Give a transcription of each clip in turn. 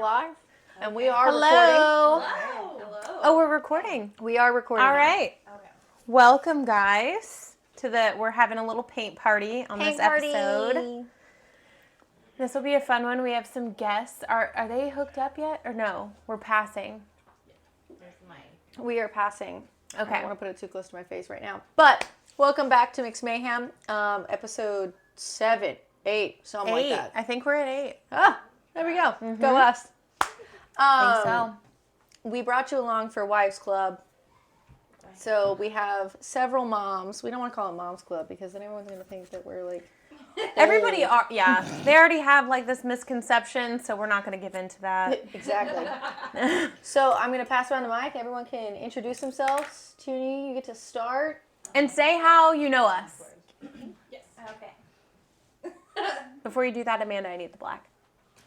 Live, and we are Hello. recording. Hello. Oh, we're recording. We are recording. All now. right. Okay. Welcome, guys, to we're having a little paint party on this episode. This will be a fun one. We have some guests. Are they hooked up yet, or no? We're passing. There's mine. We are passing. Okay. I don't want to put it too close to my face right now. But welcome back to Mixed Mayhem, episode 7, 8, something like that. I think we're at 8. Ah, there we go. Mm-hmm. Go us. I think so. We brought you along for Wives Club. So we have several moms. We don't want to call it Moms Club because then everyone's going to think that we're like... Everybody are, yeah. They already have like this misconception, so we're not going to give into that. Exactly. So I'm going to pass around the mic. Everyone can introduce themselves. Toonie, you get to start. And say how you know us. Yes. Okay. Before you do that, Amanda, I need the black.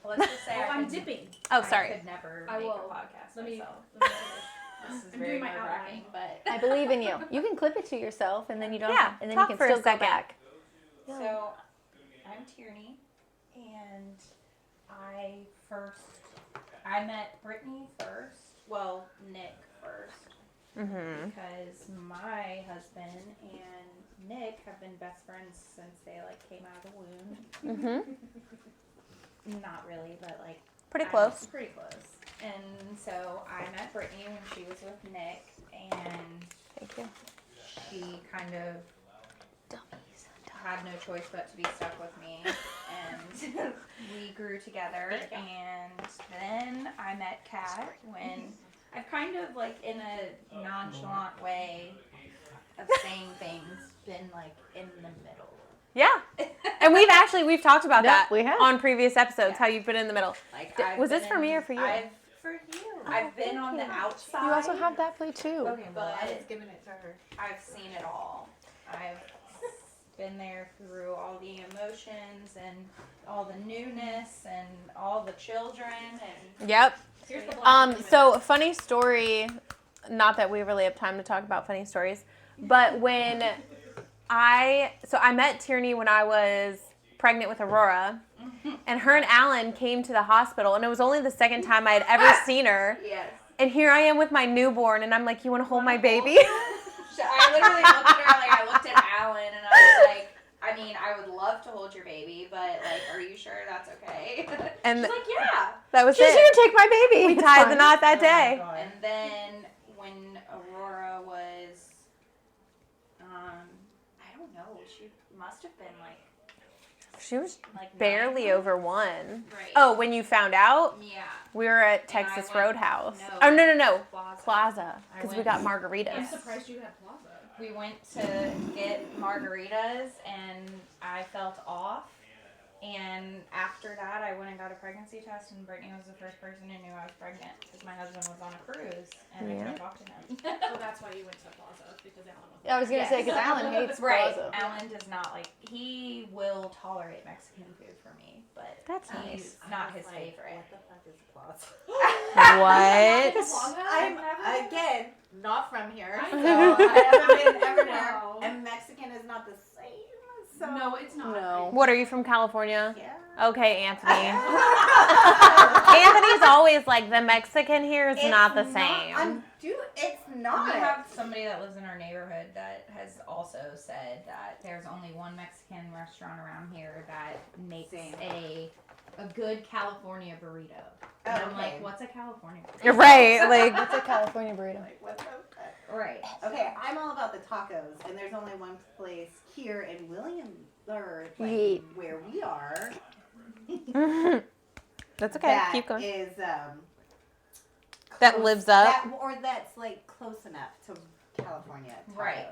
Well, let's just say I'm dipping. Oh, sorry. I could never I make will. a podcast Let me. myself. Let me This is I'm very doing my nerve-wracking, but I believe in you. You can clip it to yourself, and then you don't. Yeah, and then talk you for can a still go second. back. So I'm Tierney, and I met Brittany first. Well, Nick first, Mm-hmm. because my husband and Nick have been best friends since they came out of the womb. Mm-hmm. Not really, but Pretty close. Pretty close. And so I met Brittany when she was with Nick, and Thank you. she kind of had no choice but to be stuck with me, and we grew together. And then I met Kat when I've kind of in a nonchalant way of saying things been in the middle. Yeah. And we've talked about Yep, that we have. on previous episodes, Yeah. how you've been in the middle. Was this for me or for you? For you. I've been on the outside. You also have that plate too. Okay, but I was giving it to her. I've seen it all. I've been there through all the emotions and all the newness and all the children and Yep. Here's the black So funny story, not that we really have time to talk about funny stories, but when I met Tierney when I was pregnant with Aurora, and her and Alan came to the hospital, and it was only the second time I had ever seen her. yes. And here I am with my newborn, and I'm like, you want to hold my baby? I literally looked at her I looked at Alan and I was like, I mean, I would love to hold your baby, but are you sure that's okay? And She's like, yeah. that was She's it. here to take my baby. We It's tied fine. the knot that day. And then when Aurora was, I don't know, she must have been She was like barely 9 over 1. Right. Oh, when you found out? Yeah. We were at And Texas I went- Roadhouse. no. Oh, no. Plaza. Plaza. I Because we went- got margaritas. I'm surprised you had Plaza. We went to get margaritas and I felt off. And after that, I went and got a pregnancy test, and Brittany was the first person who knew I was pregnant because my husband was on a cruise and I Yeah. couldn't talk to him. Oh, that's why you went to Plaza, because Alan was I was gonna Yes. say because Alan hates Right. Plaza. Alan does not he will tolerate Mexican food for me, but That's he's nice. not his favorite. What the fuck is Plaza? What? Plaza? I'm again not from here, I so know. I haven't been everywhere. Wow. And Mexican is not the same. So No, it's not. No. What, are you from California? yeah. Okay, Anthony. Anthony's always like, the Mexican here is not the same. Dude, it's not. We have somebody that lives in our neighborhood that has also said that there's only one Mexican restaurant around here that makes a good California burrito. And I'm like, what's a California burrito? You're right. Like, What's a California burrito? Like, what the fuck? Right. Okay, I'm all about the tacos, and there's only one place here in Williamsburg, Yeet. where we are. that's okay. That Keep going. is That close- lives up. or that's close enough to California tacos. Right.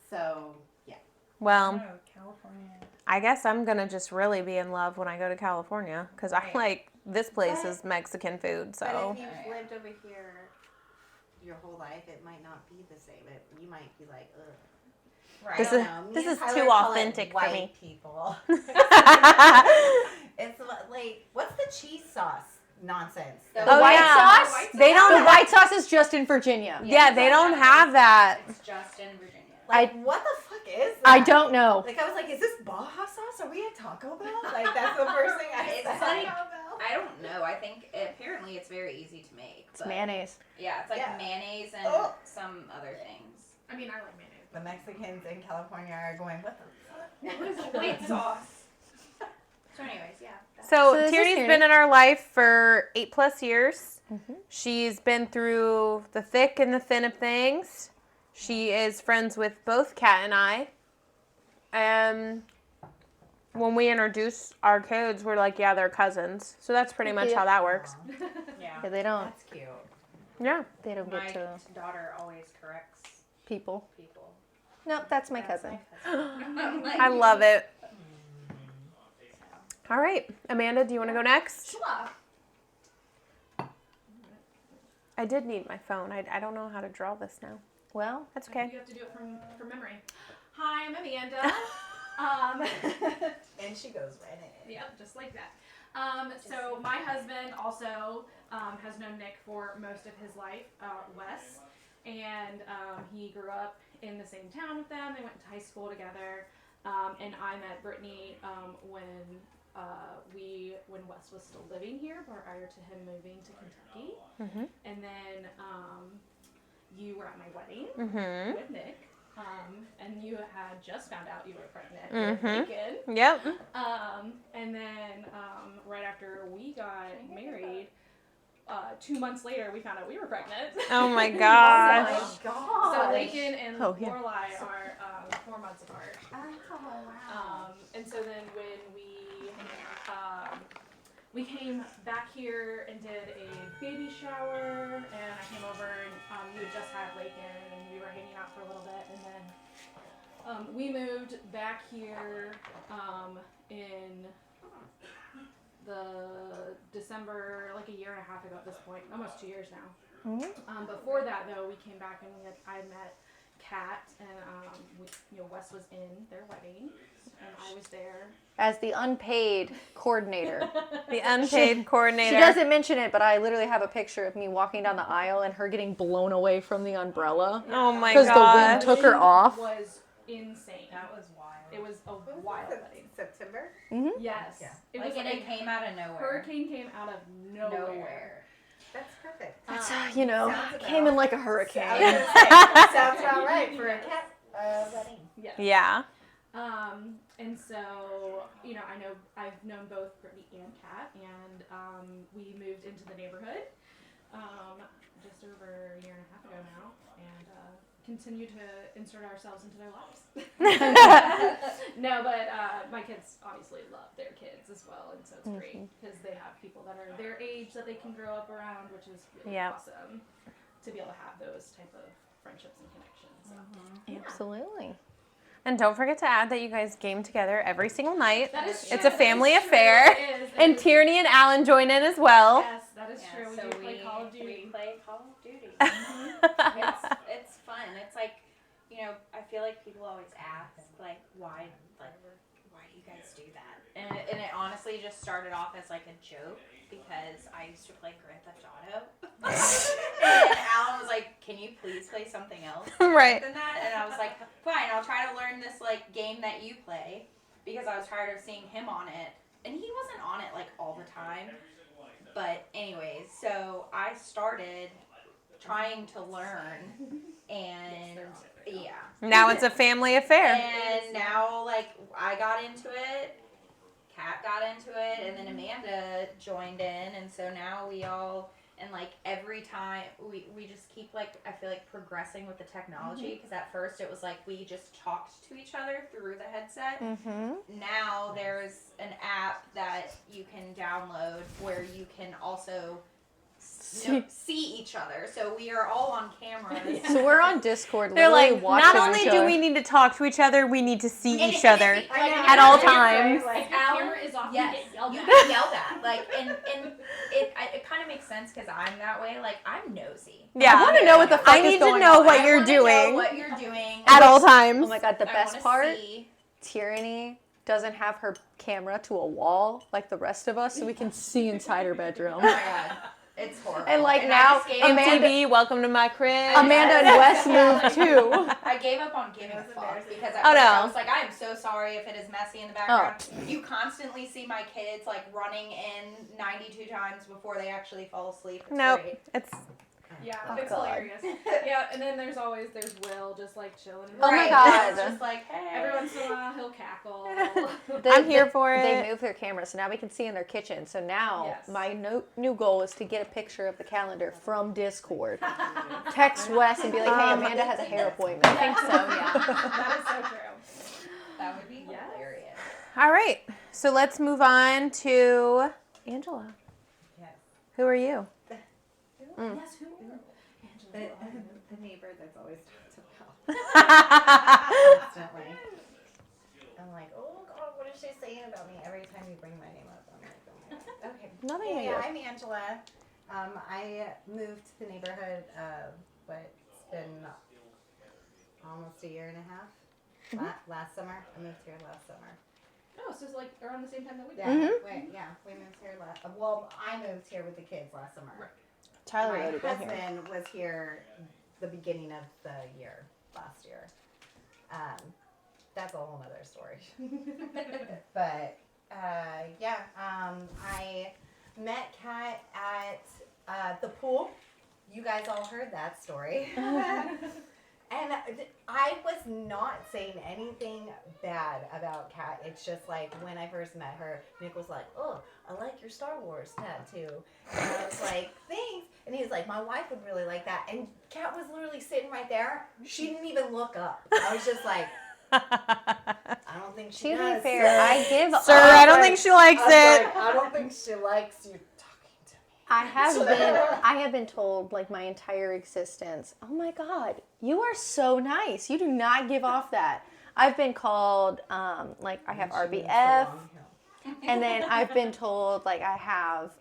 So yeah. Well, No, California. I guess I'm going to just really be in love when I go to California. Because I Right. like, this place But- is Mexican food, so. But if you've Right. lived over here your whole life, it might not be the same. You might be like, ugh. Right. This I is- don't know. Me this and is Tyler too call it authentic for white me. people. It's like, what's the cheese sauce nonsense? The The Oh, white yeah. sauce? They don't The have, white sauce is just in Virginia. yeah, they don't have that. It's just in Virginia. Like, what the fuck is that? I don't know. Like, I was like, is this Baja sauce? Are we at Taco Bell? Like, that's the first thing I It's said. like- Taco Bell? I don't know. I think apparently it's very easy to make. It's but mayonnaise. Yeah, it's like Yeah. mayonnaise and Oh. some other things. I mean, I like mayonnaise. The Mexicans in California are going, what the fuck? What is a white sauce? So anyways, yeah. So, So this is Tierney's Tierney. been in our life for 8+ years. Mhm. She's been through the thick and the thin of things. She is friends with both Kat and I. When we introduce our kids, we're like, yeah, they're cousins. So that's pretty much how that works. Yeah. Yeah, they don't. That's cute. Yeah. They don't My get to daughter always corrects people. people. Nope, that's my That's cousin. my cousin. I love it. All right. Amanda, do you want to go next? Sure. I did need my phone. I don't know how to draw this now. Well, That's okay. You have to do it from memory. Hi, I'm Amanda. And she goes right in. Yep, just like that. So my husband also has known Nick for most of his life, Wes, and he grew up in the same town with them. They went to high school together, and I met Brittany when Wes was still living here prior to him moving to Kentucky, Mm-hmm. and then you were at my wedding Mm-hmm. with Nick. And you had just found out you were pregnant Mhm. with Lincoln. Yep. And then right after we got married, 2 months later, we found out we were pregnant. Oh my Oh gosh. my god. So Lincoln and Oh, yeah. Lorelai are 4 months apart. Oh, wow. And so then when we came back here and did a baby shower, and I came over and you had just had Lincoln, and we were hanging out for a little bit, and then we moved back here in the December, like a year and a half ago at this point, almost 2 years now. Mhm. Before that, though, we came back and I met Kat, and Wes was in their wedding, and I was there. as the unpaid coordinator. The unpaid coordinator. She doesn't mention it, but I literally have a picture of me walking down the aisle and her getting blown away from the umbrella. Oh my Because the wind gosh. took her off. Was insane. That was wild. It was a What was wild that, wedding. September? Yes. Yeah. It Like, was and it came out of nowhere. hurricane came out of nowhere. That's perfect. That's, Um, Sounds came in about- like a I was hurricane. gonna say, sounds about right for a cat wedding. Yes. Yeah. And so, I've known both Brittany and Kat, and we moved into the neighborhood just over a year and a half ago now, and continue to insert ourselves into their lives. No, but my kids obviously love their kids as well, and so it's great because they have people that are their age that they can grow up around, which is really Yep. awesome to be able to have those type of friendships and connections. So. Absolutely. And don't forget to add that you guys game together every single night. That is It's true. a family That is true. affair. It is. It And is. Tierney and Alan join in as well. Yes, that is true. We do play Call of We Duty. play Call of Duty. Mm-hmm. It's fun. It's like, I feel like people always ask, why do you guys do that? And it honestly just started off as like a joke because I used to play Grand Theft Auto. And Alan was like, can you please play something else Right. than that? And I was like, fine, I'll try to learn this game that you play because I was tired of seeing him on it. And he wasn't on it all the time. But anyways, so I started trying to learn, and yeah. Now it's a family affair. And now, I got into it, Kat got into it, and then Amanda joined in, and so now we all, and every time, we just keep I feel progressing with the technology, because at first it was we just talked to each other through the headset. Mm-hmm. Now there's an app that you can download where you can also see each other. So we are all on camera. So we're on Discord. They're literally like, watching not only each do other. we need to talk to each other, we need to see And each it- other it- at all times. If your camera is off, Yes, you get yelled you at. get yelled at. And it kind of makes sense because I'm that way. I'm nosy. Yeah. I want to know what the fuck I is need to going know on. what I you're wanna know doing what you're doing at all times. Oh my god, the I best wanna part, see. Tyranny doesn't have her camera to a wall like the rest of us, so we can see inside her bedroom. Oh my god, it's horrible. And like And I now, just gave MTV, welcome to my crib. Amanda and Wes moved too. I gave up on giving a fuck because Oh, no. I was like, I am so sorry if it is messy in the background. You constantly see my kids like running in 92 times before they actually fall asleep. It's Nope. great. It's Yeah, Oh, it's God. hilarious. Yeah, and then there's Will just like chilling. Oh my Right. God. It's just like, hey. Every once in a while he'll cackle. I'm here for They it. moved their camera, so now we can see in their kitchen. So now Yes. my new goal is to get a picture of the calendar from Discord. Text Wes and be like, hey, Amanda has a hair appointment. I think so, yeah. That is so true. That would be Yes. hilarious. All right. So let's move on to Angela. Yes. Who are you? Yes, who? The neighbor that's always talked about constantly. I'm like, oh God, what is she saying about me every time you bring my name up? I'm like, oh my God. Okay. Nothing Yeah, against. I'm Angela. I moved to the neighborhood, but it's been almost a year and a half. Last summer, I moved here last summer. Oh, so it's like around the same time that we did. Yeah, we moved here last. Well, I moved here with the kids last summer. Right. Tyler My already been here. husband was here the beginning of the year, last year. That's a whole nother story. But I met Kat at the pool. You guys all heard that story. And I was not saying anything bad about Kat. It's just like when I first met her, Nick was like, oh, I like your Star Wars tattoo. And I was like, thanks. And he was like, my wife would really like that. And Kat was literally sitting right there. She didn't even look up. I was just like, I don't think she To does. be fair, I give Sir, I don't think she likes I was it. like, I don't think she likes you talking to me. I have been told like my entire existence, oh my God, you are so nice. You do not give off that. I've been called, like I have RBF, and then I've been told like I have,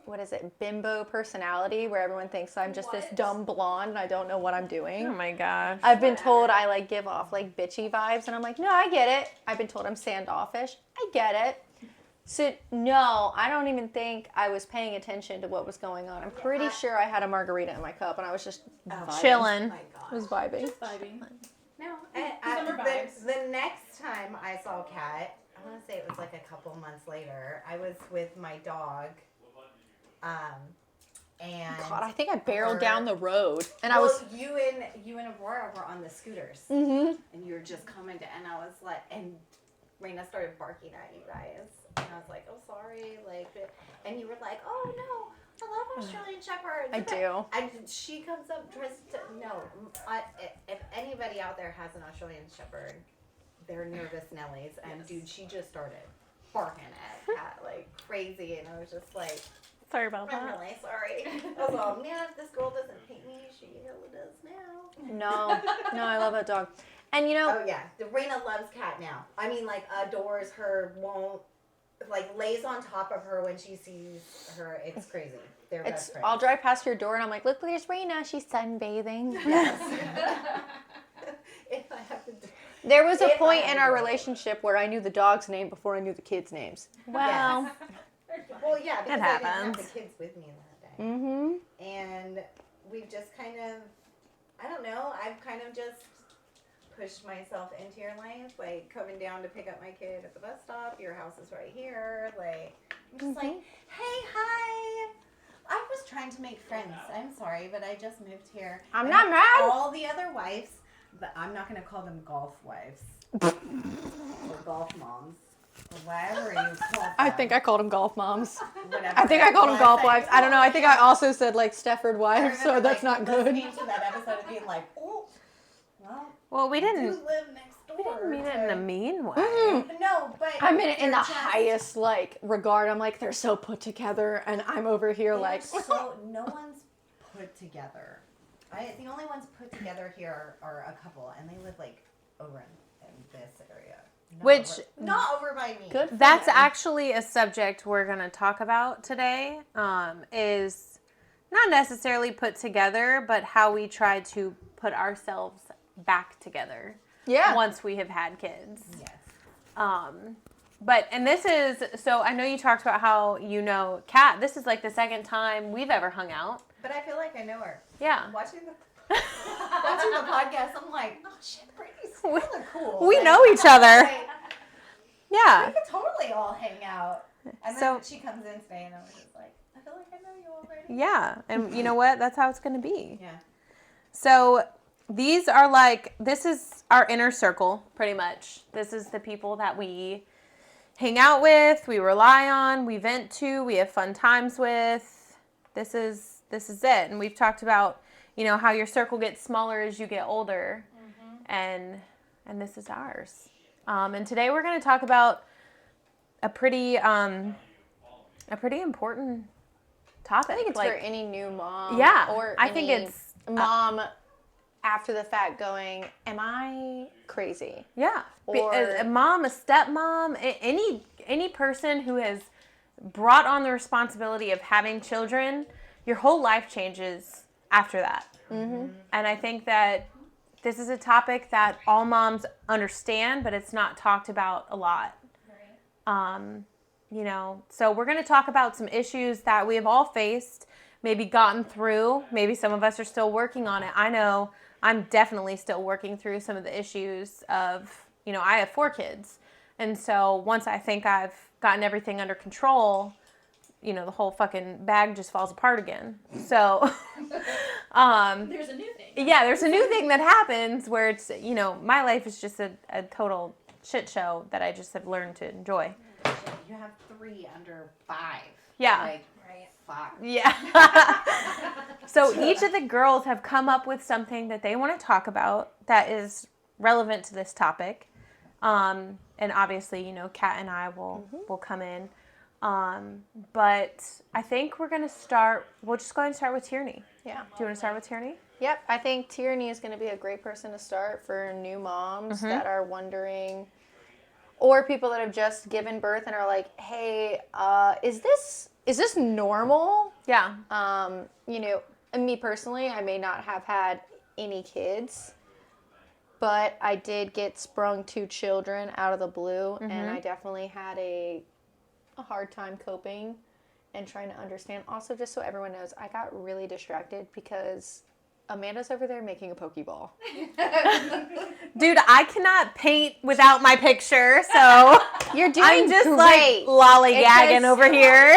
what is it, bimbo personality, where everyone thinks I'm just this dumb blonde and I don't know what I'm doing. Oh my gosh. I've been told I like give off like bitchy vibes, and I'm like, no, I get it. I've been told I'm standoffish. I get it. So no, I don't even think I was paying attention to what was going on. I'm pretty sure I had a margarita in my cup and I was just vibing. Chilling. Oh my I was gosh. vibing. Vibing. No, Summer vibes. the next time I saw Kat, I want to say it was like a couple months later. I was with my dog, and God, I think I barreled her- down the road, and I well, was. you and Aurora were on the scooters, Mm-hmm. and you were just coming to, and I was like, and Raina started barking at you guys, and I was like, oh sorry, like, and you were like, oh no. I love Australian Shepherds. I do. And she comes up, tries to, no, if anybody out there has an Australian Shepherd, they're nervous Nellies. And Yes. dude, she just started barking at Kat like crazy. And I was just like, Sorry about I'm that. really sorry. I was all, man, if this girl doesn't hate me, she hella does now. No, I love that dog, and you know, Oh yeah, the Raina loves Kat now. I mean, like, adores her, won't, like, lays on top of her when she sees her. It's crazy. They're it's. best friends. I'll drive past your door and I'm like, look, there's Raina. She's sunbathing. Yes. If I have to do. There was a If I point had in to our go. relationship where I knew the dog's name before I knew the kids' names. Well, Well, yeah, because I didn't have happens. the kids with me that day. Mm-hmm. And we've just kind of, I don't know, I've kind of just pushed myself into your life, like coming down to pick up my kid at the bus stop. Your house is right here. Like, I'm just like, hey, hi. I was trying to make friends. I'm sorry, but I just moved here. I'm And not mad. All the other wives, but I'm not going to call them golf wives or golf moms or whatever you call them. I think I called them golf moms. Whatever. I think I called them golf Well, I wives. I don't know. I think I also said like Stefford I wives, so remember, that's not good. listening to that episode and being like, oh, well, we you didn't. live next door. We didn't mean it in a mean way. No, but I mean it in the they're just- highest like regard. I'm like, they're so put together, and I'm over here they're like, so no one's put together. The only ones put together here are a couple, and they live like over in this area. Not Which- not over by me. good. For That's them. actually a subject we're going to talk about today. Is not necessarily put together, but how we try to put ourselves back together Yeah. once we have had kids. Yes. and this is, so I know you talked about how you know Kat. This is like the second time we've ever hung out. But I feel like I know her. Yeah. Watching the podcast, I'm like, oh shit, Brittany's hella cool. We Like, know each other. like, Yeah. we could totally all hang out. And then So- she comes in today and I was just like, I feel like I know you already. Yeah. And you know what? That's how it's going to be. Yeah. So these are like, this is our inner circle, pretty much. This is the people that we hang out with, we rely on, we vent to, we have fun times with. This is it. And we've talked about, you know, how your circle gets smaller as you get older. And this is ours. And today we're going to talk about a pretty important topic. I think it's like, for any new mom. Yeah, Or I think any it's mom after the fact going, am I crazy? yeah. Or- a mom, a stepmom, any person who has brought on the responsibility of having children, your whole life changes after that. Mm-hmm. And I think that this is a topic that all moms understand, but it's not talked about a lot. Right. You know, so we're going to talk about some issues that we have all faced, maybe gotten through. Maybe some of us are still working on it. I know I'm definitely still working through some of the issues of, you know, I have 4 kids. And so once I think I've gotten everything under control, you know, the whole fucking bag just falls apart again. So, There's a new thing. yeah, there's a new thing that happens where it's, you know, my life is just a total shit show that I just have learned to enjoy. You have 3 under 5. Yeah. Like, Right. fuck. Yeah. So each of the girls have come up with something that they want to talk about that is relevant to this topic. And obviously, you know, Kat and I will come in. But I think we'll just go ahead and start with Tierney. Yeah. Do you want to start with Tierney? Yep. I think Tierney is going to be a great person to start for new moms that are wondering, or people that have just given birth and are like, hey, is this normal? Yeah. You know, and me personally, I may not have had any kids, but I did get sprung 2 children out of the blue, and I definitely had a hard time coping and trying to understand. Also, just so everyone knows, I got really distracted because Amanda's over there making a Pokeball. Dude, I cannot paint without my picture, so You're doing I'm just great. like lollygagging over here.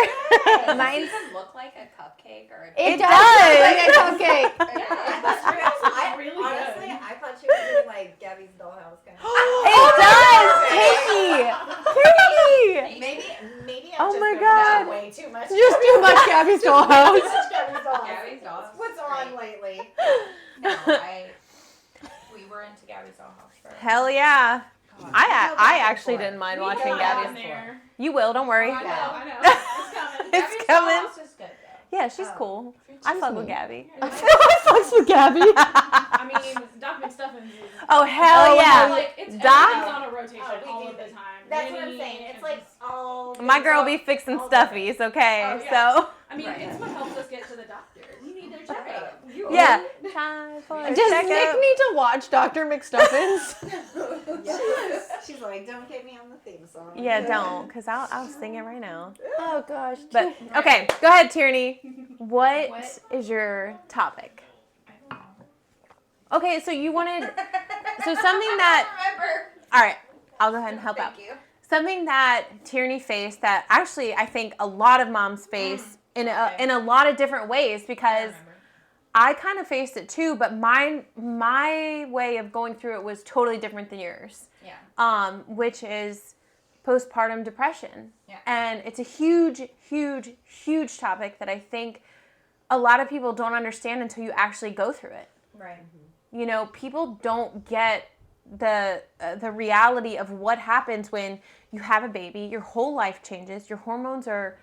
Mine's look like a cupcake or a It does. does look like a cupcake. I really honestly, good. I thought she was doing like Gabby's dollhouse kind of. It does! Katie! Katie! Maybe Oh I'm just my going God. to way too much. Just too much Gabby's dollhouse. Gabby's dollhouse. Gabby's dollhouse. What's on lately? No, we were into Gabby's dollhouse for. Hell yeah. God. I actually didn't mind watching We got Gabby's. in there. You will, don't worry. I know. Yeah. It's coming. It's Gabby's coming. dollhouse is good though. Yeah, she's cool. I fuck with Gabby. I fucks with Gabby. I mean, Doc McStuffins is. Oh, hell yeah. Like, it's Doc- everything's on a rotation we all do of the this. time. That's what I'm Minnie saying. It's and like just- all. My girl be all fixing different. stuffies, okay? Oh, yeah. So, I mean, Right. it's what helps us get to the doctor. We need their checkup. You yeah. Time for a Does Nick checkup. need to watch Dr. McStuffins? She's like, don't get me on the theme song. Yeah, don't, because I'll sing it right now. Oh, gosh. But, okay, go ahead, Tierney. What is your topic? I don't know. Okay, so you wanted, so something I that, don't remember. all right, I'll go ahead and help out. Thank you. Something that Tierney faced that actually I think a lot of moms face in a lot of different ways, because I kind of faced it too, but my way of going through it was totally different than yours. Yeah. Which is postpartum depression. Yeah. And it's a huge, huge, huge topic that I think a lot of people don't understand until you actually go through it. Right. You know, people don't get the reality of what happens when you have a baby. Your whole life changes. Your hormones are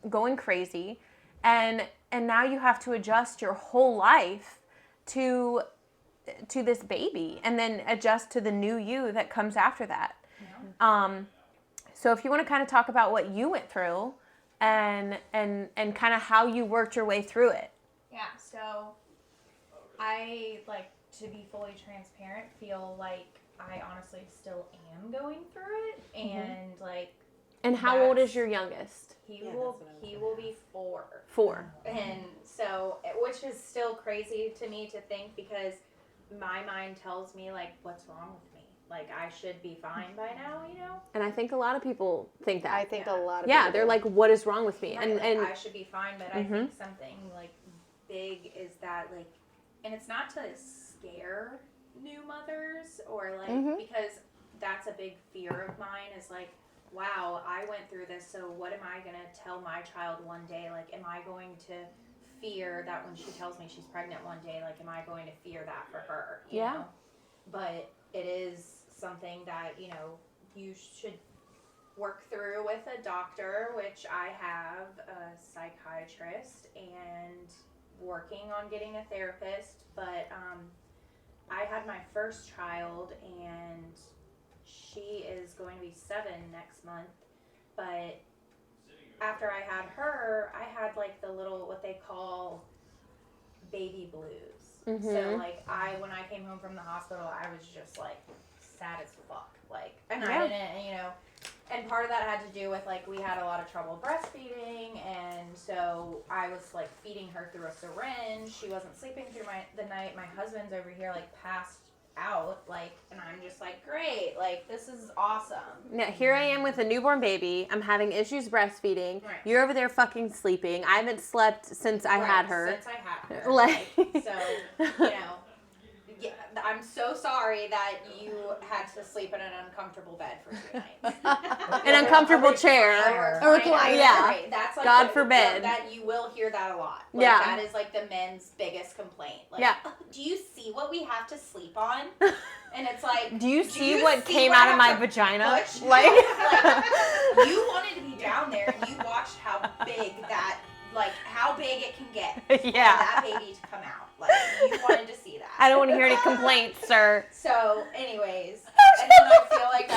going crazy, and now you have to adjust your whole life to this baby, and then adjust to the new you that comes after that. Yeah. So if you want to kind of talk about what you went through, and kind of how you worked your way through it. Yeah, so I, like, to be fully transparent, feel like I honestly still am going through it, and like. And how old is your youngest? He will be 4. 4. And so, which is still crazy to me to think, because my mind tells me, like, what's wrong with me? Like, I should be fine by now, you know? And I think a lot of people think that. I think a lot of Yeah, people they're do. like, what is wrong with me? Right, And I should be fine, but I think something, like, big is that, like, and it's not to scare new mothers or, like, because that's a big fear of mine, is, like, wow, I went through this, so what am I going to tell my child one day? Like, am I going to fear that when she tells me she's pregnant one day, like, am I going to fear that for her? You know? But it is something that, you know, you should work through with a doctor, which I have a psychiatrist, and working on getting a therapist. But I had my first child, and she is going to be 7 next month, but after I had her, I had like the little, what they call baby blues. So like when I came home from the hospital, I was just like sad as fuck. Like, and I didn't, you know, and part of that had to do with like, we had a lot of trouble breastfeeding, and so I was like feeding her through a syringe. She wasn't sleeping through the night. My husband's over here like passed out, like, and I'm just like, great, like, this is awesome. Yeah, here I am with a newborn baby. I'm having issues breastfeeding. Right. You're over there fucking sleeping. I haven't slept since I had her. Since I had her. Like, so, you know, yeah, I'm so sorry that you had to sleep in an uncomfortable bed for 2 nights. an uncomfortable chair. A recliner. Yeah. Right. That's like God forbid. that you will hear that a lot. Like, Yeah. that is like the men's biggest complaint. Like, Yeah. "Oh, do you see what we have to sleep on? And it's like, Do you see you what see came what out I of my have to vagina? push?" Like, Like, you wanted to be down there, and you watched how big that, like, how big it can get for yeah. that baby to come out. Like, you wanted to see that. I don't want to hear any complaints, sir. So, anyways, and then I feel like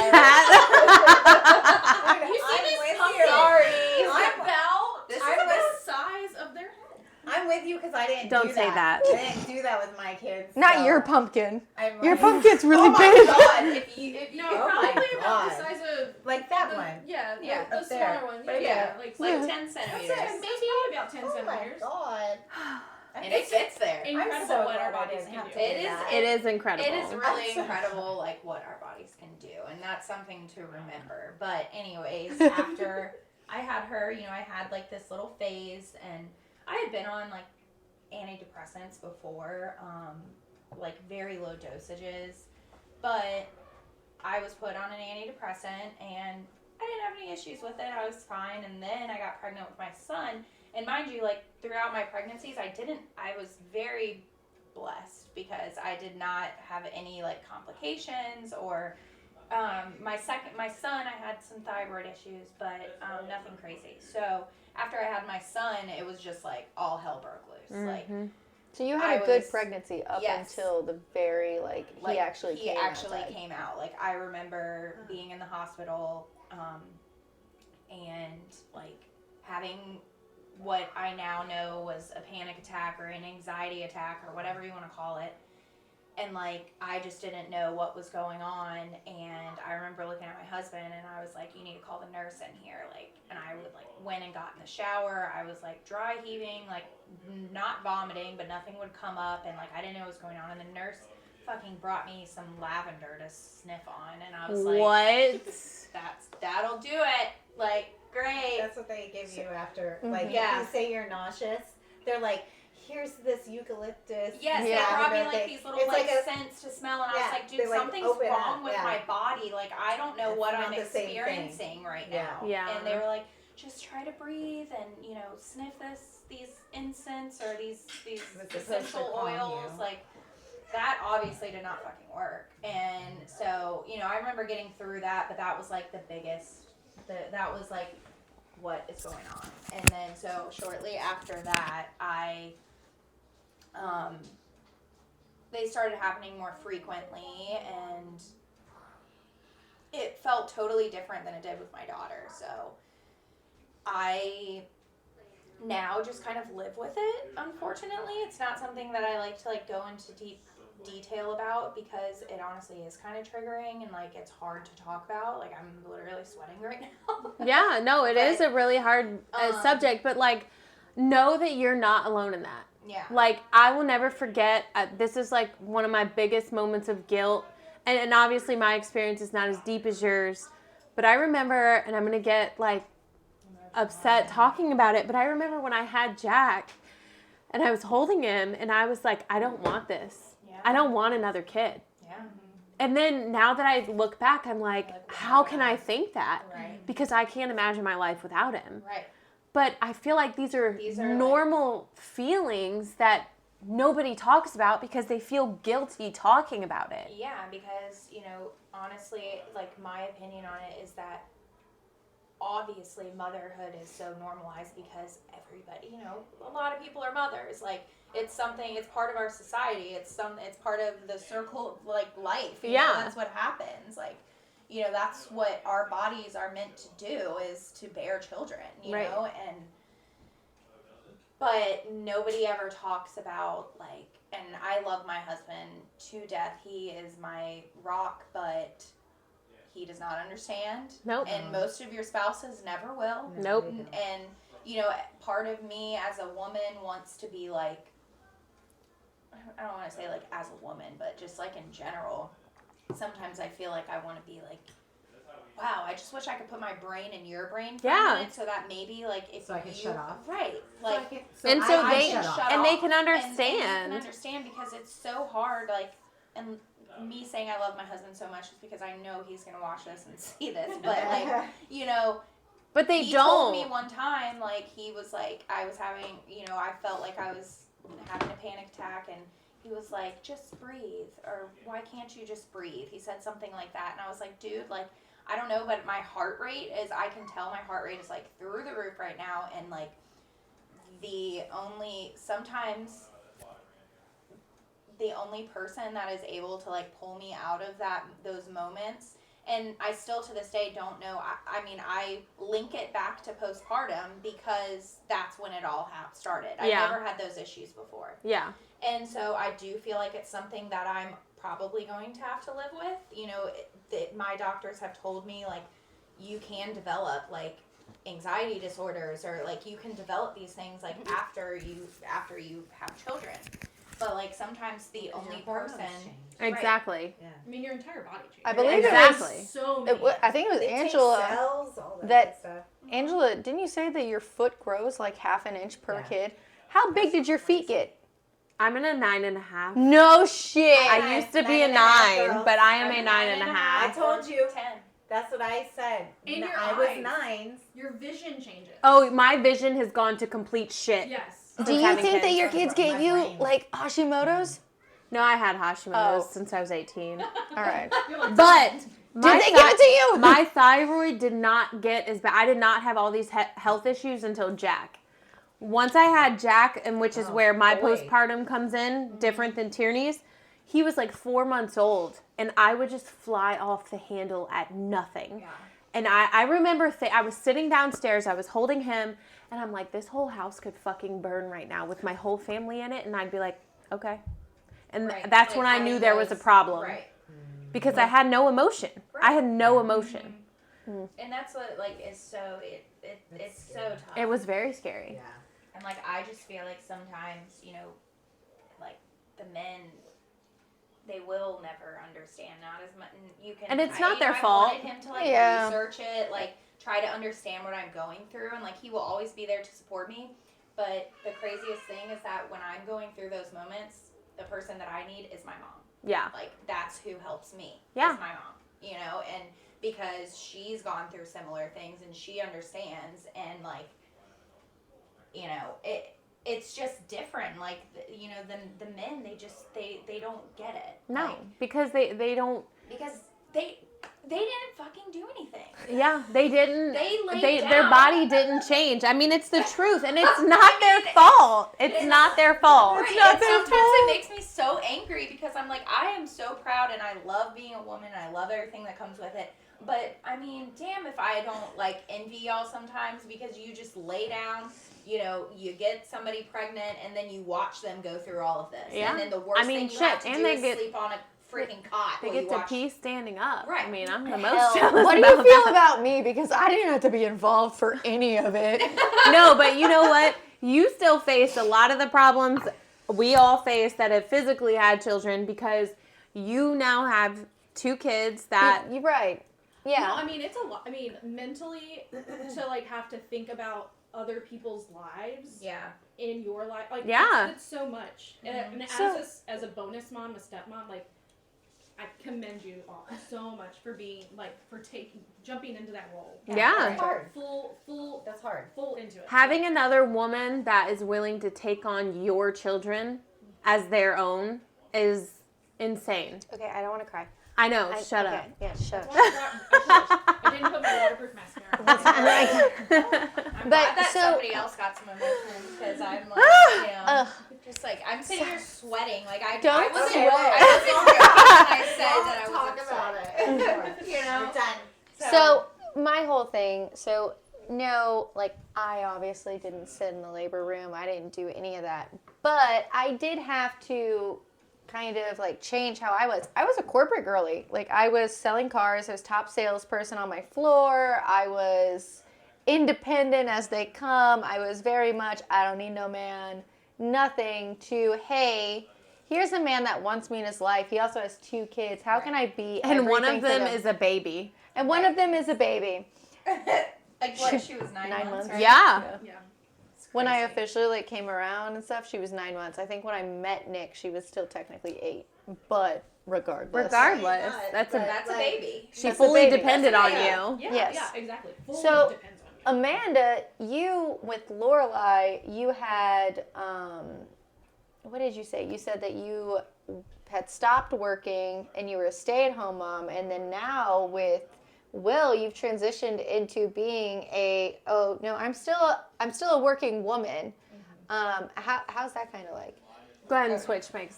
You see this with puppy? you. Sorry. I'm- about This is I'm the with- size of their head. I'm with you because I didn't Don't do say that. I didn't do that with my kids. Not so your pumpkin. I'm Your like, pumpkin's really Oh my big. god, if you No, Oh my probably about the God. size of like that the, one. Yeah, Yeah, the up there. smaller one. Right Yeah, there. like like Yeah. 10 that's centimeters. maybe about 10 Oh my centimeters. god. And it gets there. Incredible so what our glad I bodies didn't can have do. to It do is- that. It is incredible. It is really I'm so incredible, like, what our bodies can do, and that's something to remember. But anyways, after I had her, you know, I had like this little phase, and I had been on like antidepressants before, like very low dosages, but I was put on an antidepressant, and I didn't have any issues with it. I was fine, and then I got pregnant with my son. And mind you, like, throughout my pregnancies, I was very blessed because I did not have any, like, complications or, my son, I had some thyroid issues, but, nothing crazy. So, after I had my son, it was just, like, all hell broke loose. Like, So you had I a good was- pregnancy up yes. until the very, like, he actually he came actually outside. came out. Like, I remember being in the hospital, and, like, having what I now know was a panic attack or an anxiety attack or whatever you want to call it. And, like, I just didn't know what was going on. And I remember looking at my husband, and I was like, you need to call the nurse in here. Like, and I would, like, went and got in the shower. I was, like, dry heaving, like, not vomiting, but nothing would come up. And, like, I didn't know what was going on. And the nurse fucking brought me some lavender to sniff on. And I was like, What? that'll do it. Like, great. That's what they give you after. Mhm. Like, Yeah. if you say you're nauseous, they're like, here's this eucalyptus. Yes, Yeah. they brought me lavender like thing. these little It's like, a- scents to smell, and I Yeah, was like, dude, they, like, something's open up, wrong with yeah. my body. Like, I don't know It's what not I'm the same thing. experiencing right Yeah. now. Yeah. And they were like, just try to breathe and, you know, sniff these incense or these It was supposed to essential calm oils. you. Like, that obviously did not fucking work. And so, you know, I remember getting through that, but that was like the biggest, that was like what is going on. And then so shortly after that, they started happening more frequently, and it felt totally different than it did with my daughter. So I now just kind of live with it. Unfortunately, it's not something that I like to like go into deep detail about because it honestly is kind of triggering and like it's hard to talk about. Like I'm literally sweating right now. Yeah, no, it is a really hard subject, but like know that you're not alone in that. Yeah. Like I will never forget, this is like one of my biggest moments of guilt, and obviously my experience is not as deep as yours, but I remember, and I'm going to get like upset talking about it, but I remember when I had Jack and I was holding him and I was like, I don't want this. Yeah. I don't want another kid. Yeah. And then now that I look back, I'm like, how can I think that? Right. Because I can't imagine my life without him. Right. But I feel like these are normal feelings that nobody talks about because they feel guilty talking about it. Yeah, because, you know, honestly, like my opinion on it is that obviously motherhood is so normalized because everybody, you know, a lot of people are mothers. Like it's something, it's part of our society. It's part of the circle of like life. You know, that's what happens. Like, you know, that's what our bodies are meant to do is to bear children, you know, but nobody ever talks about like, and I love my husband to death. He is my rock, but he does not understand. Nope. And most of your spouses never will. Nope. And, you know, part of me as a woman wants to be like, I don't want to say like as a woman, but just like in general, sometimes I feel like I want to be like, wow, I just wish I could put my brain in your brain for a minute so that maybe like if So I can shut off. Right. Like they can understand. And they can understand because it's so hard, like, and me saying I love my husband so much is because I know he's going to watch this and see this, but like, you know, but they he don't. told me one time, like, he was like, I was having, you know, I felt like I was having a panic attack, and he was like, just breathe, or why can't you just breathe? He said something like that, and I was like, dude, like, I don't know, but my heart rate is, I can tell my heart rate is, like, through the roof right now, and, like, sometimes the only person that is able to, like, pull me out of those moments, and I still to this day don't know, I mean, I link it back to postpartum because that's when it all started. I never had those issues before. Yeah. And so I do feel like it's something that I'm probably going to have to live with. You know, my doctors have told me, like, you can develop, like, anxiety disorders, or, like, you can develop these things, like, after you have children. But, like, sometimes the only person... Exactly. Yeah. I mean, your entire body changes. I believe Exactly. it was. So many. I think it was It takes Angela. cells, all that that- good stuff. Angela, didn't you say that your foot grows like half an inch per Yeah. kid? How big did your feet get? I'm in a 9.5. No shit. I used to be a 9.5, 9, girls. but I am I'm a a 9.5. I told you. 10. That's what I said. In your I was eyes. 9s. Your vision changes. Oh, my vision has gone to complete shit. Yes. Do you having think that kids. your kids My gave you brain. like Hashimoto's? No, I had Hashimoto's Oh. since I was 18. All right. You're like, But Did they give it to you? my thyroid did not get as bad. I did not have all these health issues until Jack. Once I had Jack, and which is where my boy. postpartum comes in, different than Tierney's, he was like 4 months old, and I would just fly off the handle at nothing. Yeah. And I remember I was sitting downstairs, I was holding him, and I'm like, this whole house could fucking burn right now with my whole family in it, and I'd be like, okay. And Right. that's Like, when I knew there was a problem. Right. Because I had no emotion. I had no emotion. And that's what, like, is so, it's so tough. It was very scary. Yeah. And, like, I just feel like sometimes, you know, like, the men, they will never understand. Not as much. You can, And it's not their I fault. wanted him to, like, Yeah. research it, like, try to understand what I'm going through. And, like, he will always be there to support me. But the craziest thing is that when I'm going through those moments, the person that I need is my mom. Yeah. Like, that's who helps me. Yeah. Is my mom. You know, and because she's gone through similar things and she understands, and, like, you know, it's just different. Like, you know, the men, they don't get it. No, Like, because they don't. because they didn't fucking do anything. Yeah, they didn't. They laid their down. body didn't change. I mean, it's the truth, and it's not their fault. It's not their fault. Right. not And their sometimes fault. it makes me so angry because I'm like, I am so proud and I love being a woman and I love everything that comes with it. But I mean, damn if I don't like envy y'all sometimes because you just lay down, you know, you get somebody pregnant and then you watch them go through all of this. Yeah. And then the worst thing you have to do is sleep on a freaking cot. They while get you to watch. pee standing up. Right. I mean, I'm the Hell, most jealous what do you about feel that. about me? Because I didn't have to be involved for any of it. No, but you know what? You still faced a lot of the problems we all face that have physically had children because you now have 2 kids that You're right. Yeah. No, I mean it's a lot. I mean mentally to like have to think about other people's lives. Yeah. In your life, like Yeah. it's so much. And So- as a bonus mom, a stepmom, like I commend you all so much for being like jumping into that role. Yeah. That's hard. Full That's hard. full into it. having another woman that is willing to take on your children as their own is insane. Okay, I don't want to cry. I know. Shut okay. up. Yeah, shut up. I didn't put my waterproof mascara on. I'm glad that so- somebody else got some emotion because I'm like, you know, Ugh. just like I'm sitting here sweating. Like I Don't wasn't say I that. wasn't joking when I said that I Talk wasn't about it. you know. We're done. So my whole thing, no, like I obviously didn't sit in the labor room. I didn't do any of that. But I did have to kind of like change how I was. I was a corporate girly. Like I was selling cars. I was top salesperson on my floor. I was independent as they come. I was very much, I don't need no man, nothing to, hey, here's a man that wants me in his life. He also has 2 kids. How can I be And one everything of for them is a baby. And one of them is a baby. Like what? She was 9 9 months. months. Right? Yeah. Yeah. It's When I crazy. officially like came around and stuff, she was 9 months. I think when I met Nick, she was still technically 8. But regardless. Regardless, Not, that's but, a That's a like, baby. she That's a fully baby. depended That's on a baby. you. Yeah, Yes. yeah, exactly. Fully So- depends on you. Amanda, you with Lorelai, you had what did you say? You said that you had stopped working and you were a stay-at-home mom, and then now with Will, you've transitioned into being I'm still a working woman. How's that kind of like? Go ahead and switch mics.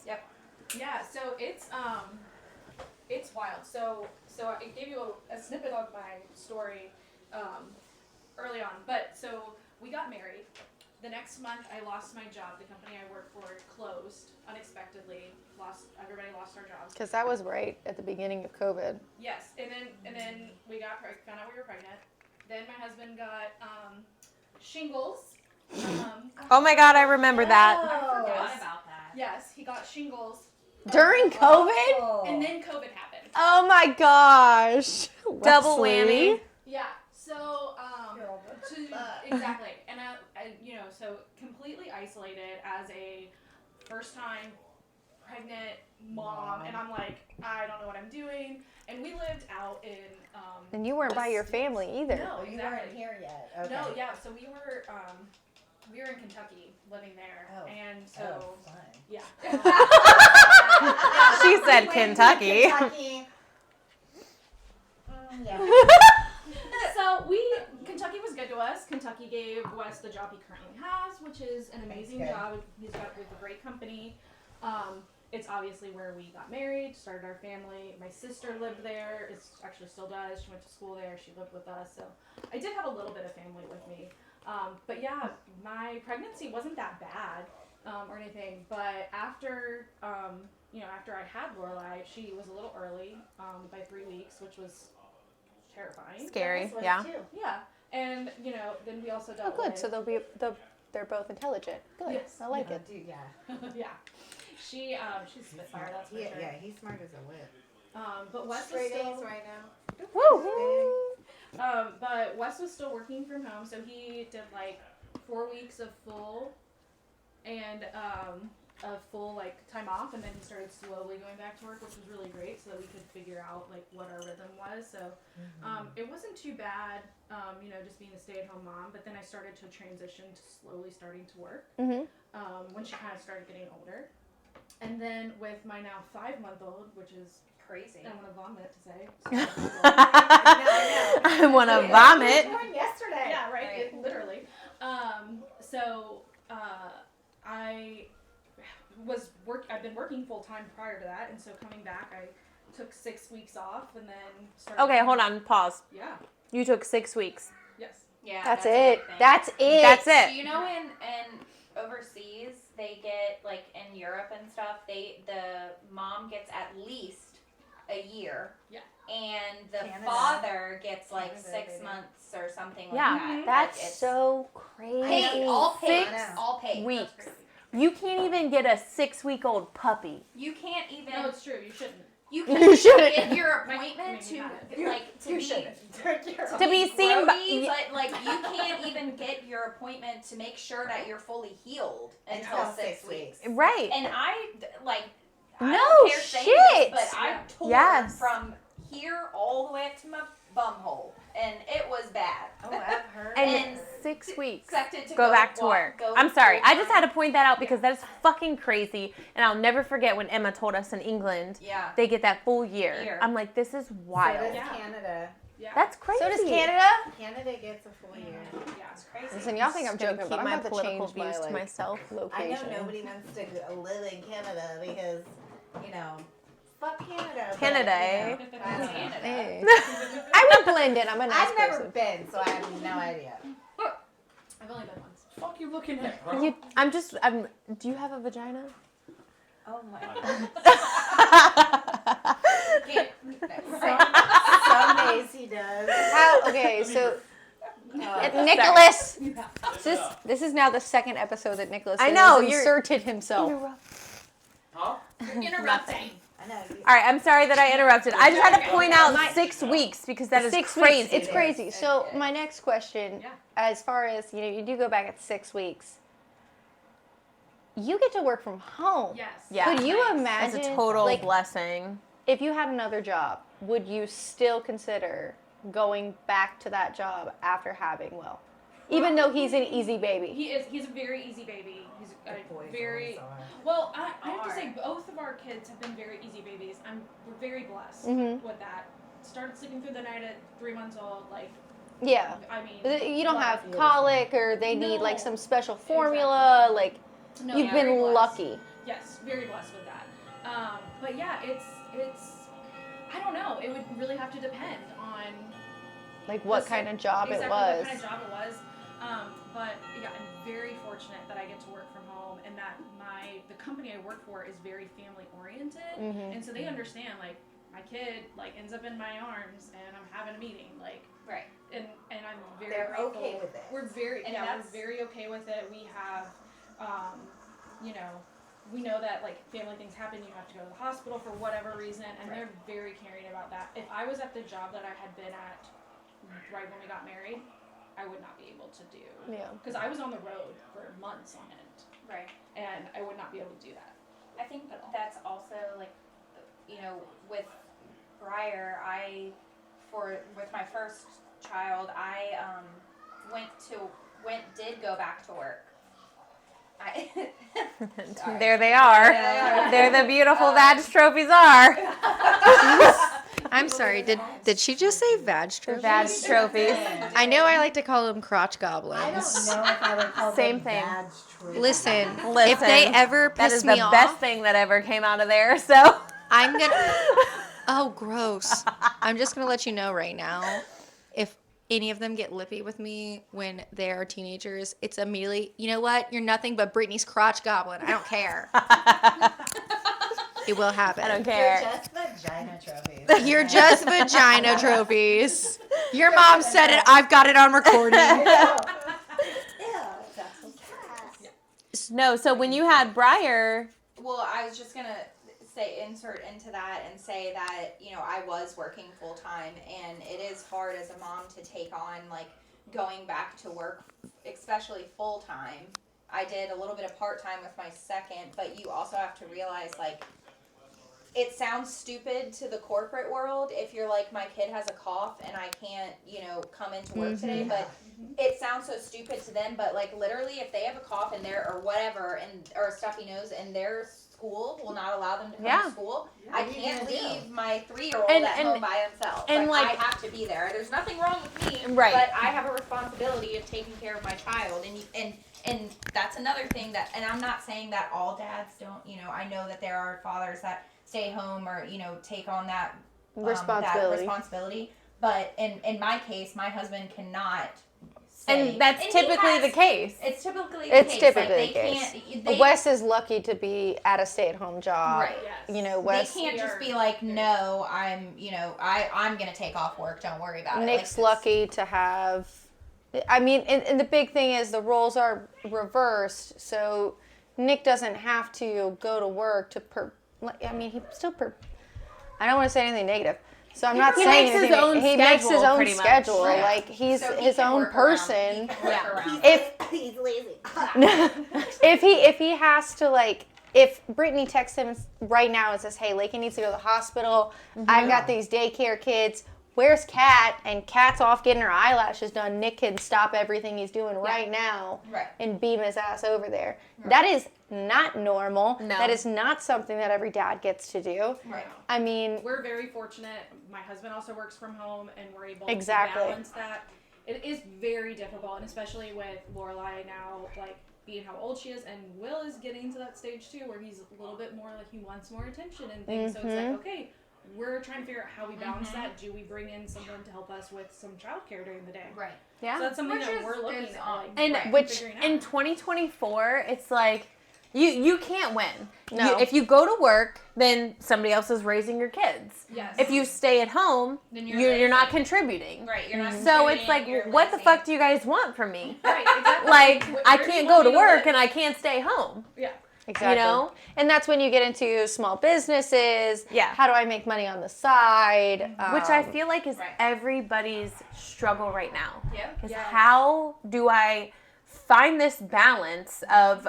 Yeah, so it's wild. So I gave you a snippet of my story early on, but so we got married. The next month, I lost my job. The company I worked for closed unexpectedly. Everybody lost our jobs. Because that was right at the beginning of COVID. Yes, and then we found out we were pregnant. Then my husband got shingles. Oh my God, I remember that. I forgot Yes. about that. Yes, he got shingles, During COVID? Oh. and then COVID happened. Oh my gosh. Double Wesley. whammy. Yeah. So exactly, and I so completely isolated as a first-time pregnant mom, and I'm like, I don't know what I'm doing. And we lived out in And you weren't by your family either. No, You exactly. weren't here yet. Okay. No, yeah. So we were in Kentucky living there, Oh. and so Oh, fun. yeah. She said We went to Kentucky. Kentucky. Yeah. So Kentucky was good to us. Kentucky gave Wes the job he currently has, which is an amazing That's good. job. He's got with a great company. It's obviously where we got married, started our family. My sister lived there. It actually still does. She went to school there. She lived with us. So I did have a little bit of family with me. But yeah, my pregnancy wasn't that bad or anything. But after after I had Lorelai, she was a little early by 3 weeks, which was terrifying. Scary, This was yeah. too. Yeah, and then we also Oh, dealt good. with So they're both intelligent. Good. Yes. I like it. Dude, yeah. yeah. She's Spitfire, that's for sure. Yeah, he's smart as a whip. But Wes was Straight still A's right now. Woo! but Wes was still working from home, so he did like 4 weeks of full like time off, and then he started slowly going back to work, which was really great, so that we could figure out like what our rhythm was. So it wasn't too bad, just being a stay-at-home mom. But then I started to transition to slowly starting to work Mm-hmm. when she kind of started getting older, and then with my now 5-month-old, which is Crazy. I want to vomit to say. I want to vomit. Born yesterday. Yeah, right. Literally. I've been working full time prior to that, and so coming back, I took 6 weeks off, and then started. Okay, hold on. Pause. Yeah. You took 6 weeks. Yes. Yeah, That's a it. big thing. That's it. That's it. Do you know in overseas they get like in Europe and stuff, the mom gets at least a year. Yeah. And the Canada. father gets like Canada, 6 baby. months or something Yeah. like that. That's Like, it's so crazy. paid, all paid, 6 all paid. weeks. That's crazy. You can't even get a 6-week-old puppy. You can't even. No, it's true. You shouldn't. You You can't even shouldn't. get your appointment Maybe not. to You be shouldn't. To be seen by- grody, but like you can't even get your appointment to make sure that you're fully healed until Until 6 6 weeks. Right. And I like. I No don't care saying shit. This, but I tore Yes. from here all the way up to my bum hole, and it was bad. Oh, I've heard. And And 6 weeks. Expected to Go back to walk- work. go I'm sorry. I just full-time. had to point that out because that is fucking crazy. And I'll never forget when Emma told us in England Yeah. they get that full year. Year. I'm like, this is So wild. does Yeah. Canada. Yeah. That's crazy. So does Canada? Canada gets a full year. Yeah, it's crazy. Listen, y'all think I'm Just gonna joking, keep but I'm my about to political change my views to like, myself. I know location. nobody wants to live in Canada because, you know, fuck Canada. but, Canada, eh? you know, I don't know. Canada. Hey. I would blend in. I'm a nice I've never person. been, so I have no idea. I've only been once. Fuck you looking at, bro? Do you have a vagina? Oh my Some days he does. How? Okay, so Uh, Nicholas. This is now the second episode that Nicholas I know, has you're- inserted himself. Huh? Interrupting. I know. You, All right, I'm sorry that I interrupted. I just had to point out My- 6 weeks because that is 6 crazy. weeks. It's crazy. So Okay. my next question, Yeah. as far as you do go back at 6 weeks. You get to work from home. Yes. Yeah. Could you Nice. imagine? That's a total like, blessing. if you had another job, would you still consider going back to that job after having Will? Even though he's an easy baby. He's a very easy baby. He's a boys very. always are. Well, I have to say both of our kids have been very easy babies. We're very blessed Mhm. with that. Started sleeping through the night at 3 months old. Like, Yeah. I mean, You don't love have it. colic or they need like No. some special formula. Like No, you've very been blessed. lucky. Yes, very blessed with that. But yeah, it's. I don't know. It would really have to depend on Like what the kind of job exactly it was. what kind of job it was. But yeah, I'm very fortunate that I get to work from home and that the company I work for is very family oriented, Mhm. and so they understand like my kid like ends up in my arms and I'm having a meeting like Right. and I'm very They're grateful. okay with it. We're very And we're that's- very okay with it. We have we know that like family things happen, you have to go to the hospital for whatever reason, and they're very caring about that. If I was at the job that I had been at right when we got married, I would not be able to do Yeah. because I was on the road for months on end, Right. and I would not be able to do that. I think that's also like, with Briar, with my first child, I did go back to work. Sorry. There they are. There they are. There the beautiful badge trophies are. I'm sorry. Did she just say vag trophy? Badge trophies. I know I like to call them crotch I don't goblins. know if I would call Same them thing. badge trophies. Listen, if Listen, they ever That piss is me the off, best thing that ever came out of there. So I'm gonna. Oh, gross! I'm just gonna let you know right now. If any of them get lippy with me when they are teenagers, it's immediately. You know what? You're nothing but Brittany's crotch goblin. I don't care. It will happen. I don't You're care. just vagina trophies. You're just vagina trophies. Your mom said it. I've got it on recording. Ew, that's okay. No, so when you had Briar, Well, I was just gonna insert into that and say that I was working full time, and it is hard as a mom to take on like going back to work, especially full time. I did a little bit of part time with my second, but you also have to realize like it sounds stupid to the corporate world if you're like, my kid has a cough and I can't, come into work today, but it sounds so stupid to them, but like literally if they have a cough and or whatever or a stuffy nose and their school will not allow them to come Yeah. to school, Yeah, I what are you can't gonna do? leave my 3-year-old And- at and- home by himself. and, like, like- I have to be there. There's nothing wrong with me, Right. but I have a responsibility of taking care of my child, and that's another thing and I'm not saying that all dads don't, I know that there are fathers that stay home or, take on that Responsibility. But in my case, my husband cannot stay. And that's he typically the case. It's typically It's the case. typically like, the case. They, Wes is lucky to be at a stay-at-home job. Right. Yes. Wes. They can't just be like, no, I'm going to take off work. Don't worry about it. Nick's Like, lucky to have. I mean, and the big thing is the roles are reversed, so Nick doesn't have to go to work to he still I don't want to say anything negative. So I'm not He saying makes his anything. own He makes his schedule, own pretty much. schedule. Right. Like he's So he his can own work around- person. he can work around. He's lazy. if he has to if Brittany texts him right now and says, "Hey, Lakin needs to go to the hospital. I've got these daycare kids. Where's Kat?" And Kat's off getting her eyelashes done. Nick can stop everything he's doing right now Right. and beam his ass over there. Right. That is not normal. No. That is not something that every dad gets to do. Right. I mean, We're very fortunate. My husband also works from home, and we're able Exactly. to balance that. It is very difficult, and especially with Lorelai now, being how old she is, and Will is getting to that stage too, where he's a little bit more he wants more attention and things. So it's like, okay, we're trying to figure out how we balance that. Do we bring in someone to help us with some childcare during the day? Right. Yeah. So that's something Which that is- we're looking is, at. And right, which figuring out. in 2024, it's like you can't win. No. If you go to work, then somebody else is raising your kids. Yes. If you stay at home, Then you're not lazy. contributing. Right. You're not. So it's contributing, like, you're what the lazy. fuck do you guys want from me? Right, exactly. Like, I Where do you can't want go to me work live? and I can't stay home. Yeah. exactly. know? And that's when you get into small businesses. Yeah. How do I make money on the side? Which I feel like is Right. everybody's struggle right now. Yep. Is Yes. how do I find this balance of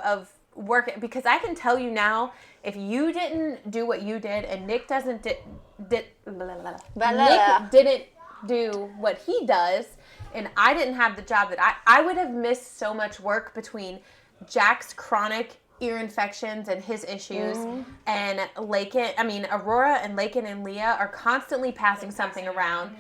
work? Because I can tell you now, if you didn't do what you did and Nick doesn't Nick didn't do what he does, and I didn't have the job that I would have missed so much work between Jack's chronic ear infections and his issues, and Aurora and Lakin and Leah are constantly passing something around.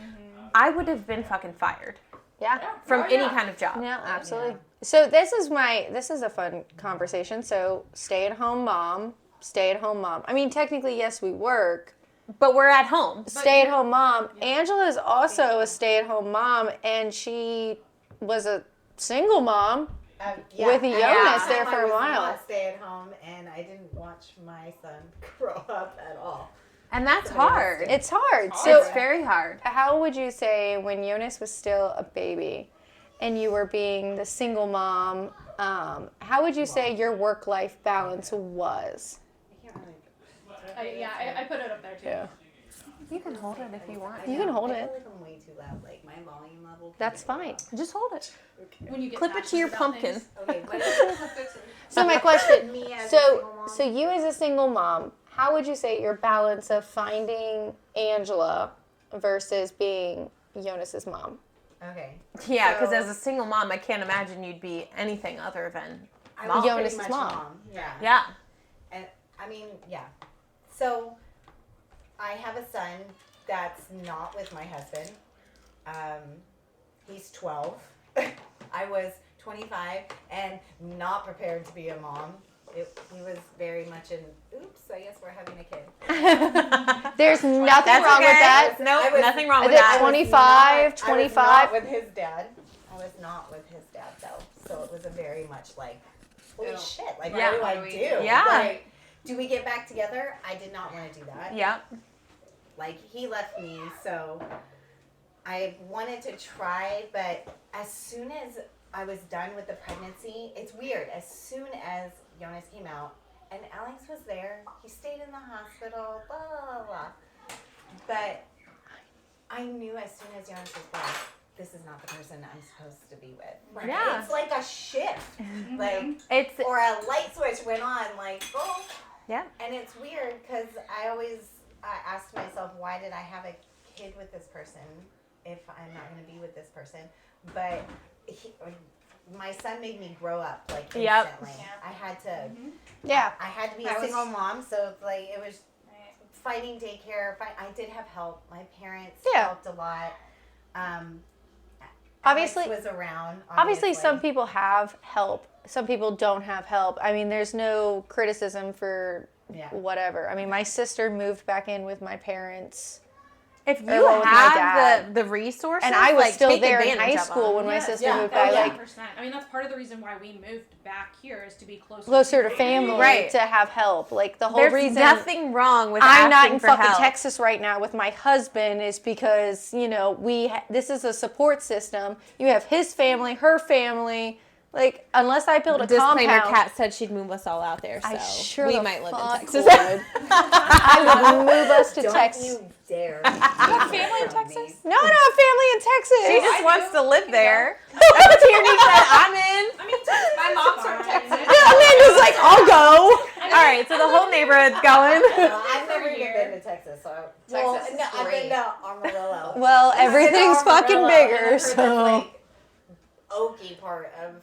I would have been fucking fired Yeah. from Oh, any yeah. kind of job. Yeah, absolutely. So this is a fun conversation. So stay-at-home mom. I mean, technically, yes, we work. But we're at home. Stay-at-home mom. Angela is also a stay-at-home mom, and she was a single mom with Jonas Yeah. there for I a was while. not stay at home, and I didn't watch my son grow up at all. And that's hard. It's hard. It's So very hard. how would you say when Jonas was still a baby and you were being the single mom, how would you say your work-life balance was? I can't really. I put it up there too. Yeah. You can hold it if you want. You can hold I it. feel like I'm way too loud. Like my volume level. That's fine. Just hold it. When you get Clip it to your passionate about pumpkin. things. Okay, what So my question, me as a so single mom? so you as a single mom, how would you say your balance of finding Angela versus being Jonas's mom? Okay. Yeah, because So- as a single mom, I can't imagine you'd be anything other than I mom. was pretty Jonas's much mom. Yeah. Yeah. And I mean, yeah. So I have a son that's not with my husband. He's 12. I was 25 and not prepared to be a mom. He was very much in, oops, I guess we're having a kid. There's nothing That's wrong okay. with that. Nope, I was- nothing wrong I with did that. 25, I was not with 25. his dad. I was not with his dad though. So it was a very much like, holy Ew. shit, like Yeah. what do I do? Yeah. Like, do we get back together? I did not want to do that. Yeah. Like he left me, so I wanted to try, but as soon as I was done with the pregnancy, it's weird. As soon as Jonas came out and Alex was there, he stayed in the hospital, blah, blah, blah, blah. But I knew as soon as Jonas was born, this is not the person I'm supposed to be with. Like, Yeah. it's like a shift. Like, It's or a light switch went on, like, oh. Yeah. And it's weird because I asked myself, why did I have a kid with this person if I'm not going to be with this person? But my son made me grow up like instantly. Yep. I had to. Yeah. I had to be I a was- single mom, so it's like it was fighting daycare. I did have help. My parents Yeah. helped a lot. Obviously- Alex was around. Obviously, some people have help. Some people don't have help. I mean, there's no criticism for Yeah. whatever. I mean, my sister moved back in with my parents. If you well, with my have dad. the resources, And I was like, still take there in advantage high of school them. when my sister Yeah. moved Oh, back. yeah. Like, 100%. I mean, that's part of the reason why we moved back here is to be closer to family, Right. to have help. Like, the whole There's reason nothing wrong with I'm not asking in for fucking help. Texas right now with my husband is because, you know, this is a support system. You have his family, her family. Like, unless I build a Disclaimer, compound. Kat said she'd move us all out there, so I sure we the might live in fuck Texas. would. I would move us to Don't Texas. you dare. You have family in Texas? No, I don't have family in Texas. She just I wants do. to live You there. Tierney said, I'm in. I mean, My mom's from Texas. Yeah, Amanda's like, I'll go. All right, so the whole neighborhood's going. Well, I've never even year. been to Texas, so Texas is I've great. been to Amarillo. Well, I've been to everything's Amarillo, fucking and bigger, I've heard so. that's, like, oaky part of.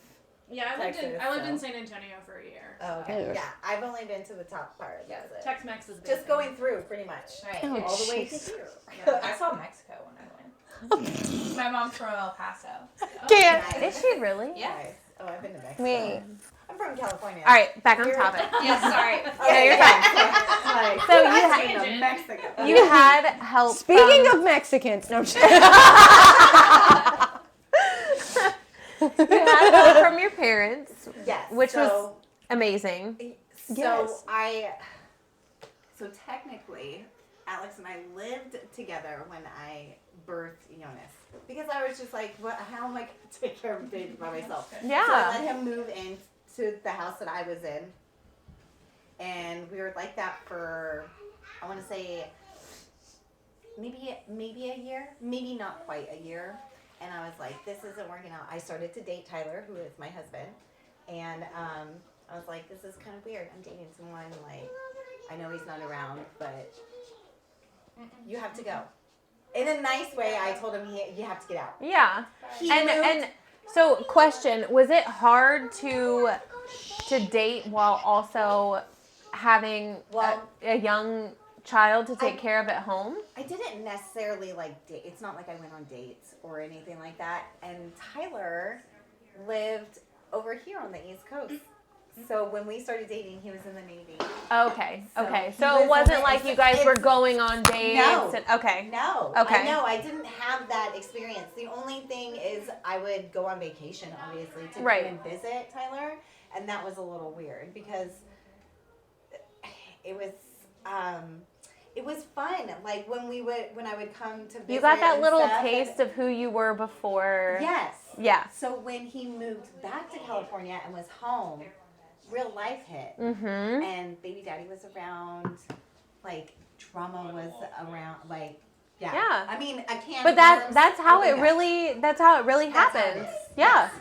Yeah, I lived Texas, in so. San Antonio for a year. Oh, okay. Ugh. Yeah, I've only been to the top part. Yeah, That's it. Tex-Mex is a big Just thing. going through, pretty much. Right. Oh, All the way to jeez. here. Yeah, I saw Mexico when I went. My mom's from El Paso. So. Can't. Is she really? Yeah. Nice. Oh, I've been to Mexico. Wait. I'm from California. All right, back on You're- topic. Yeah, sorry. Okay, you're fine. So you I've had- been to Mexico. You had help. Speaking from, of Mexicans, no, I'm just you had help from your parents, Yes. which was so, amazing. So Yes. So technically, Alex and I lived together when I birthed Jonas because I was just like, what? How am I going to take care of a baby by myself? Yeah. So I let him move into the house that I was in, and we were like that for, I want to say, maybe a year, maybe not quite a year. And I was like, this isn't working out. I started to date Tyler, who is my husband, and I was like, this is kind of weird. I'm dating someone, like, I know he's not around, but you have to go. In a nice way, I told him, you have to get out. Yeah. He And moved- and so question, was it hard to date while also having Well- a young child to take care of at home? I didn't necessarily like date. It's not like I went on dates or anything like that. And Tyler lived over here on the East Coast. So when we started dating, he was in the Navy. Okay. So Okay. he So was it wasn't on like the- you guys were it's- going on dates. No. And, okay. No. Okay. I didn't have that experience. The only thing is I would go on vacation, obviously, to Right. come and visit Tyler. And that was a little weird because it was fun. Like when I would come to visit. You got that and little stuff, taste of who you were before. Yes. Yeah. So when he moved back to California and was home, real life hit. Mm-hmm. And baby daddy was around, like drama was around, like yeah. Yeah. I mean, I can't. But that's how it really That's how it happens. is. Yeah. Yes.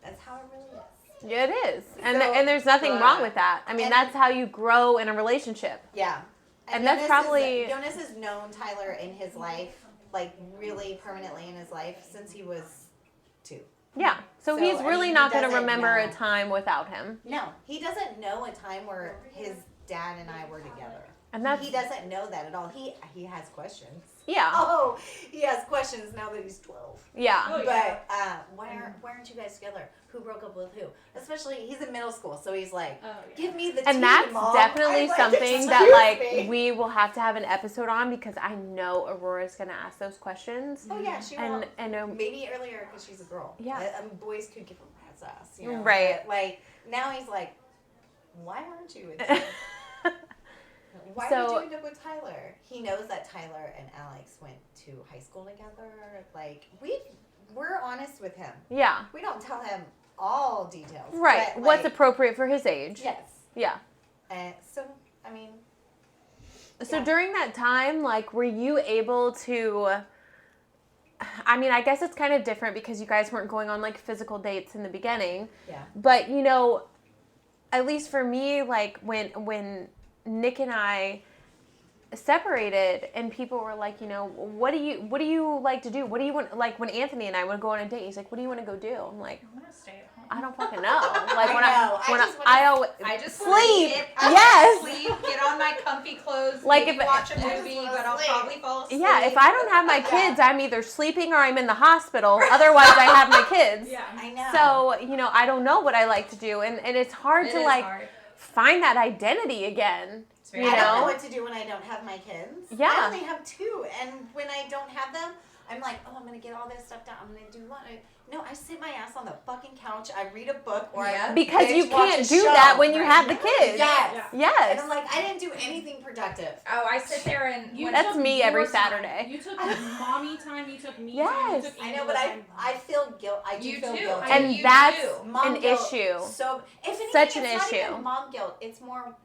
That's how it really is. It is. And So, and there's nothing wrong with that. I mean, and- that's how you grow in a relationship. Yeah. And that's probably- Jonas has known Tyler in his life, like really permanently in his life since he was 2. Yeah. So, So, he's I really mean, not he going to doesn't remember a know. time without him. No, he doesn't know a time where his dad and I were together. And that's He doesn't know that at all. He has questions. yeah. Oh, he has questions now that he's 12. Yeah. Oh, yeah. But why aren't you guys together? Who broke up with who? Especially he's in middle school, so he's like, Oh, yeah. give me the tea, And that's Mom. definitely I'm like, something that "Excuse like me." we will have to have an episode on because I know Aurora's going to ask those questions. Oh yeah, she And will. and Maybe earlier because she's a girl. Yeah. Boys could give a rat's ass, you know. Right. But, like now he's like, why aren't you? With me? Why So- did you end up with Tyler? He knows that Tyler and Alex went to high school together. Like we're honest with him. yeah. We don't tell him all details. Right. But, What's like, appropriate for his age. yes. Yeah. And so I mean, So Yeah. during that time, like, were you able to? I mean, I guess it's kind of different because you guys weren't going on like physical dates in the beginning. yeah. But you know, at least for me, like when Nick and I separated, and people were like, you know, what do you like to do? What do you want? Like when Anthony and I would go on a date, he's like, what do you want to go do? I'm like, I'm gonna stay at home. I don't fucking know. Like I when know. when I just I always I just sleep. wanna Yes. sleep, get on my comfy clothes, Like maybe if- watch a I just movie, wanna but I'll sleep. probably fall asleep. Yeah, if I don't have my Yeah. kids, I'm either sleeping or I'm in the hospital. Otherwise, I have my kids. Yeah. I know. So, I don't know what I like to do. And it's hard It to, is like, hard. find that identity again. It's very you I don't know know? what to do when I don't have my kids. Yeah. I only have 2, and when I don't have them, I'm like, oh, I'm gonna get all this stuff done. I'm gonna do what? No, I sit my ass on the fucking couch. I read a book, or Yeah. I Because you binge watch can't a do show. that when you Right. have the kids. Yes. Yeah. Yes. And I'm like, I didn't do anything productive. Oh, I sit there and You That's took me your every time. Saturday. You took mommy time. You took me time. Yes. You took I know, Angela but time. I feel guilt. I do You feel do. guilty. And you that's do. Mom an guilt, issue. So, if anything, Such an it's not issue. even mom guilt. It's more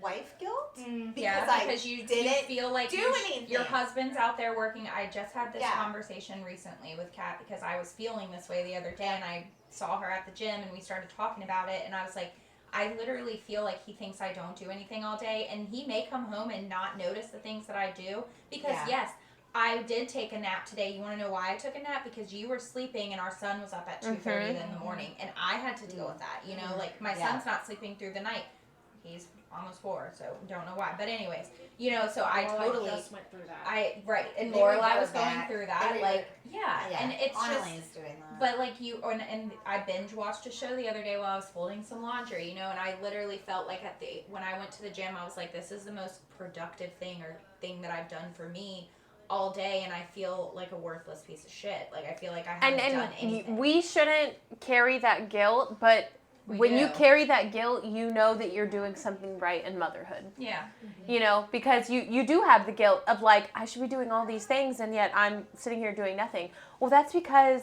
wife guilt Mm. because I because you didn't feel like do your anything. husband's out there working. I just had this Yeah. conversation recently with Kat because I was feeling this way the other day, and I saw her at the gym, and we started talking about it, and I was like, I literally feel like he thinks I don't do anything all day, and he may come home and not notice the things that I do because Yeah. yes, I did take a nap today. You want to know why I took a nap? Because you were sleeping and our son was up at 2:30 in the morning, and I had to deal with that. You know, like my Yeah. son's not sleeping through the night. He's almost 4, so don't know why. But anyways, you know, so I Well, totally, just went through that. and They Lorelai revert was going back. through They that, revert. like, yeah, and it's Annalise just, doing that. but like you, and I binge watched a show the other day while I was folding some laundry, you know, and I literally felt like when I went to the gym, I was like, this is the most productive thing that I've done for me all day, and I feel like a worthless piece of shit. Like I feel like I haven't done anything. we shouldn't carry that guilt, but We when you do. carry that guilt, you know that you're doing something right in motherhood. Yeah. Because you do have the guilt of like, I should be doing all these things and yet I'm sitting here doing nothing. Well, that's because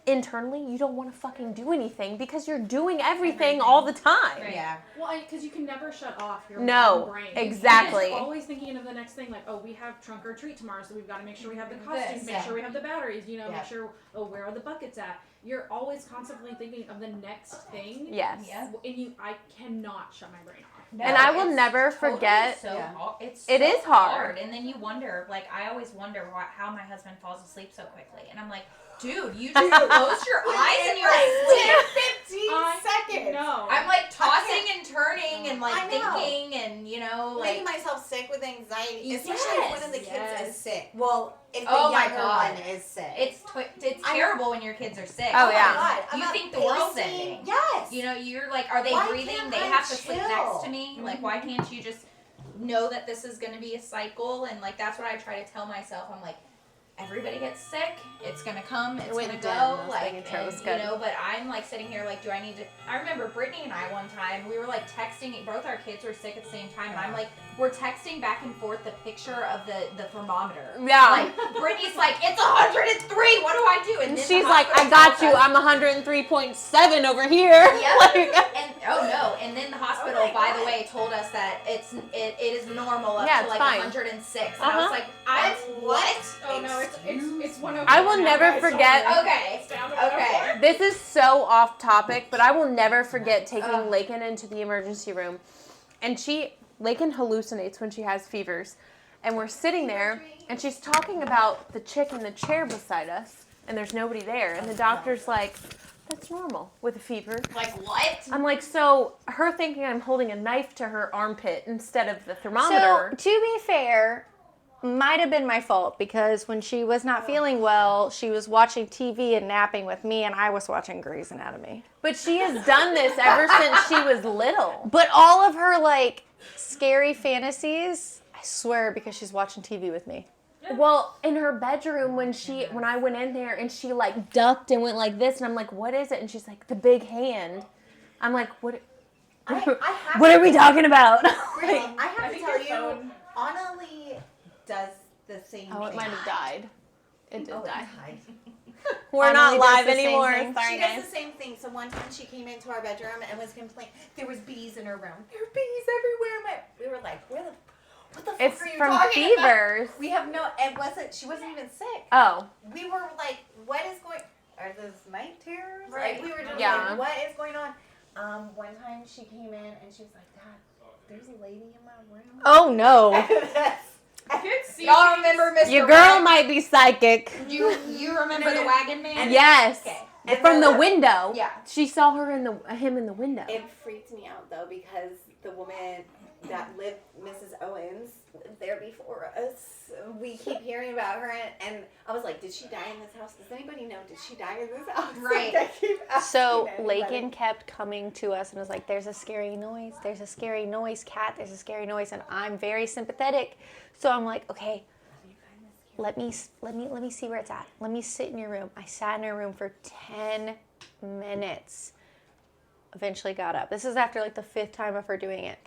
internally you don't want to fucking do anything because you're doing everything all the time. Right. Yeah. Well, because you can never shut off your No, own brain. exactly. You're always thinking of the next thing, like, oh, we have trunk or treat tomorrow, so we've got to make sure we have the This, costumes, make yeah. sure we have the batteries, Yeah. make sure, oh, where are the buckets at? You're always constantly thinking of the next thing. Yes. Yeah. And I cannot shut my brain off. No, And I will it's never totally forget- So Yeah. hard. It's It so is hard. and then you wonder, like, I always wonder how my husband falls asleep so quickly, and I'm like, dude, you just close your eyes and you're asleep. 15 seconds. No. I'm like tossing can't- and turning and like I know. thinking and Making like myself sick with anxiety, Yes. especially if one of the kids Yes. is sick. Well, if the Oh my younger God. one is sick. it's I- terrible when your kids are sick. Oh, my yeah. God. I'm You not think the world's pacing. ending. Yes. You know, you're like, are they Why breathing? can't They I have to sleep chill? next to me. Like, why can't you just know that this is going to be a cycle? And like, that's what I try to tell myself. I'm like, everybody gets sick. It's gonna come. It's went gonna dim. I go. was Like, making sure it was and, good. you know. But I'm like sitting here, like, do I need to? I remember Brittany and I one time we were like texting. Both our kids were sick at the same time, and I'm like, we're texting back and forth the picture of the thermometer. Yeah. Like Brittany's like, it's 103. What do I do? And then she's the like, I hospital got tells you. us- I'm 103.7 over here. Yeah. Like- And oh no! And then the hospital, Oh my by the God. way, told us that it is normal up Yeah, to it's like fine. 106. And I was Uh-huh. like, What? Oh, no, it's 104. I will never now, guys, forget- sorry. Okay. It's down to Okay. 104. This is so off topic, but I will never forget taking Ugh. Lakin into the emergency room. And Lakin hallucinates when she has fevers. And we're sitting there, and she's talking about the chick in the chair beside us, and there's nobody there. And the doctor's like, that's normal with a fever. Like what? I'm like, so her thinking I'm holding a knife to her armpit instead of the thermometer. So, to be fair, might have been my fault because when she was not feeling well, she was watching TV and napping with me, and I was watching Grey's Anatomy. But she has done this ever since she was little. But all of her, like, scary fantasies, I swear, because she's watching TV with me. Well, in her bedroom when I went in there and she like ducked and went like this and I'm like, what is it? And she's like, the big hand. I'm like, what? I have What are we talking about? Brittany, Like, I have I to think tell your you, phone- Anna Lee does the same oh, it thing. might have died. It did Oh, it die. died. We're Anna not Lee live does the same anymore. thing. Sorry, She does guys. the same thing. So one time she came into our bedroom and was complaining. There was bees in her room. There were bees everywhere. We were like, what the fuck It's are you from talking about? fevers. We have she wasn't even sick. Oh, We were like, what is going, are those night terrors? Right. Like, we were just Yeah. like, what is going on? One time she came in and she was like, Dad, there's a lady in my room. Oh, no. I could see Y'all remember Mr. Your girl Wagon? might be psychic. You remember the Wagon Man? yes. Okay. And from the then- window. Yeah. She saw him in the window. It freaked me out though because the woman that lived, Mrs. Owens, lived there before us. We keep hearing about her, and I was like, "Did she die in this house? Does anybody know? Did she die in this house?" Right. Like, I keep So asking anybody. Lakin kept coming to us and was like, "There's a scary noise. There's a scary noise, Kat. There's a scary noise." And I'm very sympathetic, so I'm like, "Okay, let me see where it's at. Let me sit in your room." I sat in her room for 10 minutes. Eventually got up. This is after like the 5th time of her doing it.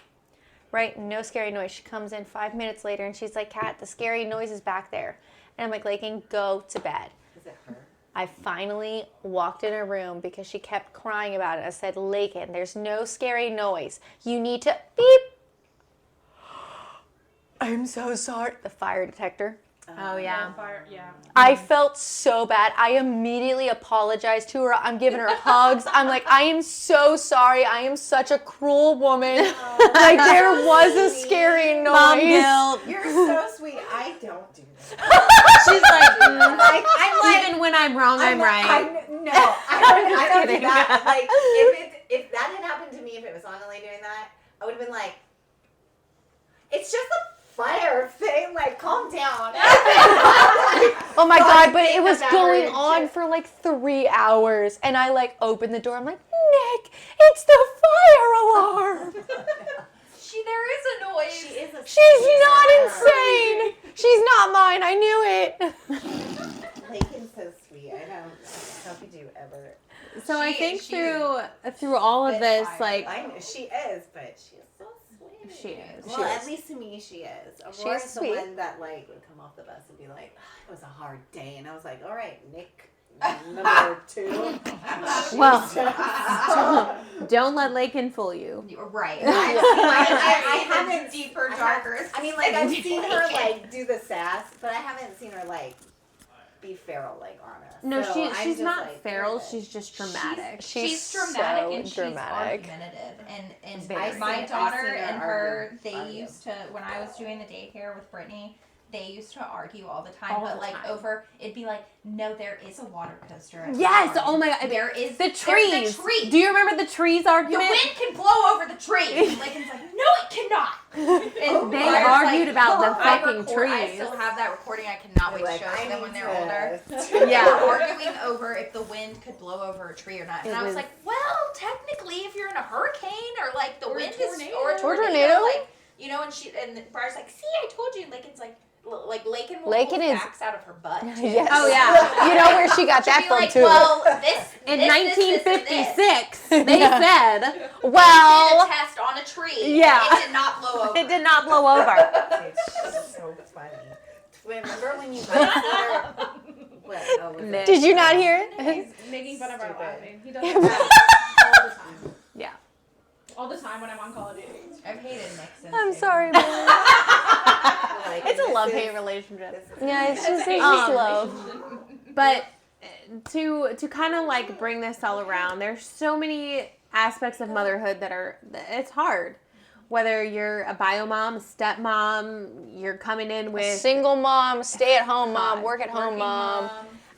Right? No scary noise. She comes in 5 minutes later and she's like, "Kat, the scary noise is back there." And I'm like, "Lakin, go to bed." Is it her? I finally walked in her room because she kept crying about it. I said, "Lakin, there's no scary noise. You need to beep." I'm so sorry. The fire detector. Oh yeah. Fire, yeah. I felt so bad. I immediately apologized to her. I'm giving her hugs. I'm like, "I am so sorry. I am such a cruel woman." Like, there was a scary noise. Mom guilt. You're so sweet. I don't do that. She's like, Like, I'm like, even when I'm wrong, I'm right. I don't do kidding. that. Like, if that had happened to me, if it was Annalie doing that, I would have been like, "It's just a fire thing. Like, calm down." Oh my God, but it take was the going beverage. on for like 3 hours. And I like opened the door. I'm like, "Nick, it's the fire alarm." There is a noise. She is a She's sweetheart. not insane. She's not mine. I knew it. Lakin's so sweet. I don't think you ever. So I She- think she- through all of Spitfire. this, like, I know she is, but she is so sweet. She is. Well, She at is. least to me, she is. She Aurora's is the sweet. one that like would come off the bus and be like, "It was a hard day," and I was like, "All right, Nick, number 2." well, don't let Lakin fool you. You're right. I haven't deeper, I have- darker. I mean, like I've seen her like do the sass, but I haven't seen her like be feral like Anna. No, So I'm she's just, not like, feral. good. She's just dramatic. She's dramatic so and she's dramatic. argumentative. And Very. my I've daughter seen her and her, argue. they used to, when I was doing the daycare with Brittany, they used to argue all the time. All but the like time. over, it'd be like, "No, there is a water coaster." at the Yes. park. Oh my God. There is The trees. There's the tree. Do you remember the trees The argument? wind can blow over the tree. And Lincoln's like, "No, it cannot." And They Briar's argued about the I fucking I trees. still have that recording. I cannot wait Like, to show it to them when they're older. Yeah. They were arguing over if the wind could blow over a tree or not. And It I was was- like, "Well, technically, if you're in a hurricane or like the Or a wind is tornado. or a Or tornado, tornado. like and Briar's like, "See, I told you." And Lincoln's like Lakin will Lakin pull is- facts out of her butt. too. Yes. Oh, yeah. You know where she got She'll that be from like, too. "Well, this In this, and this." 1956, they Yeah. said, We Well, did a test on a tree. Yeah. And it did not blow over. it did not blow over. It's so funny. Remember when you guys were? What? Oh, was Nick. it? did you not hear it? He's making fun of our Stupid. laughing. He does that all the time. Yeah. All the time when I'm on Call of Duty. I've hated Nick since. I'm day sorry, one. man. Like, It's a this love-hate is- relationship. this is- Yeah, it's just Um, love. But to kind of like bring this all around, there's so many aspects of motherhood it's hard. Whether you're a bio mom, a stepmom, you're coming in A with single mom, stay at home mom, God, work at home Working mom.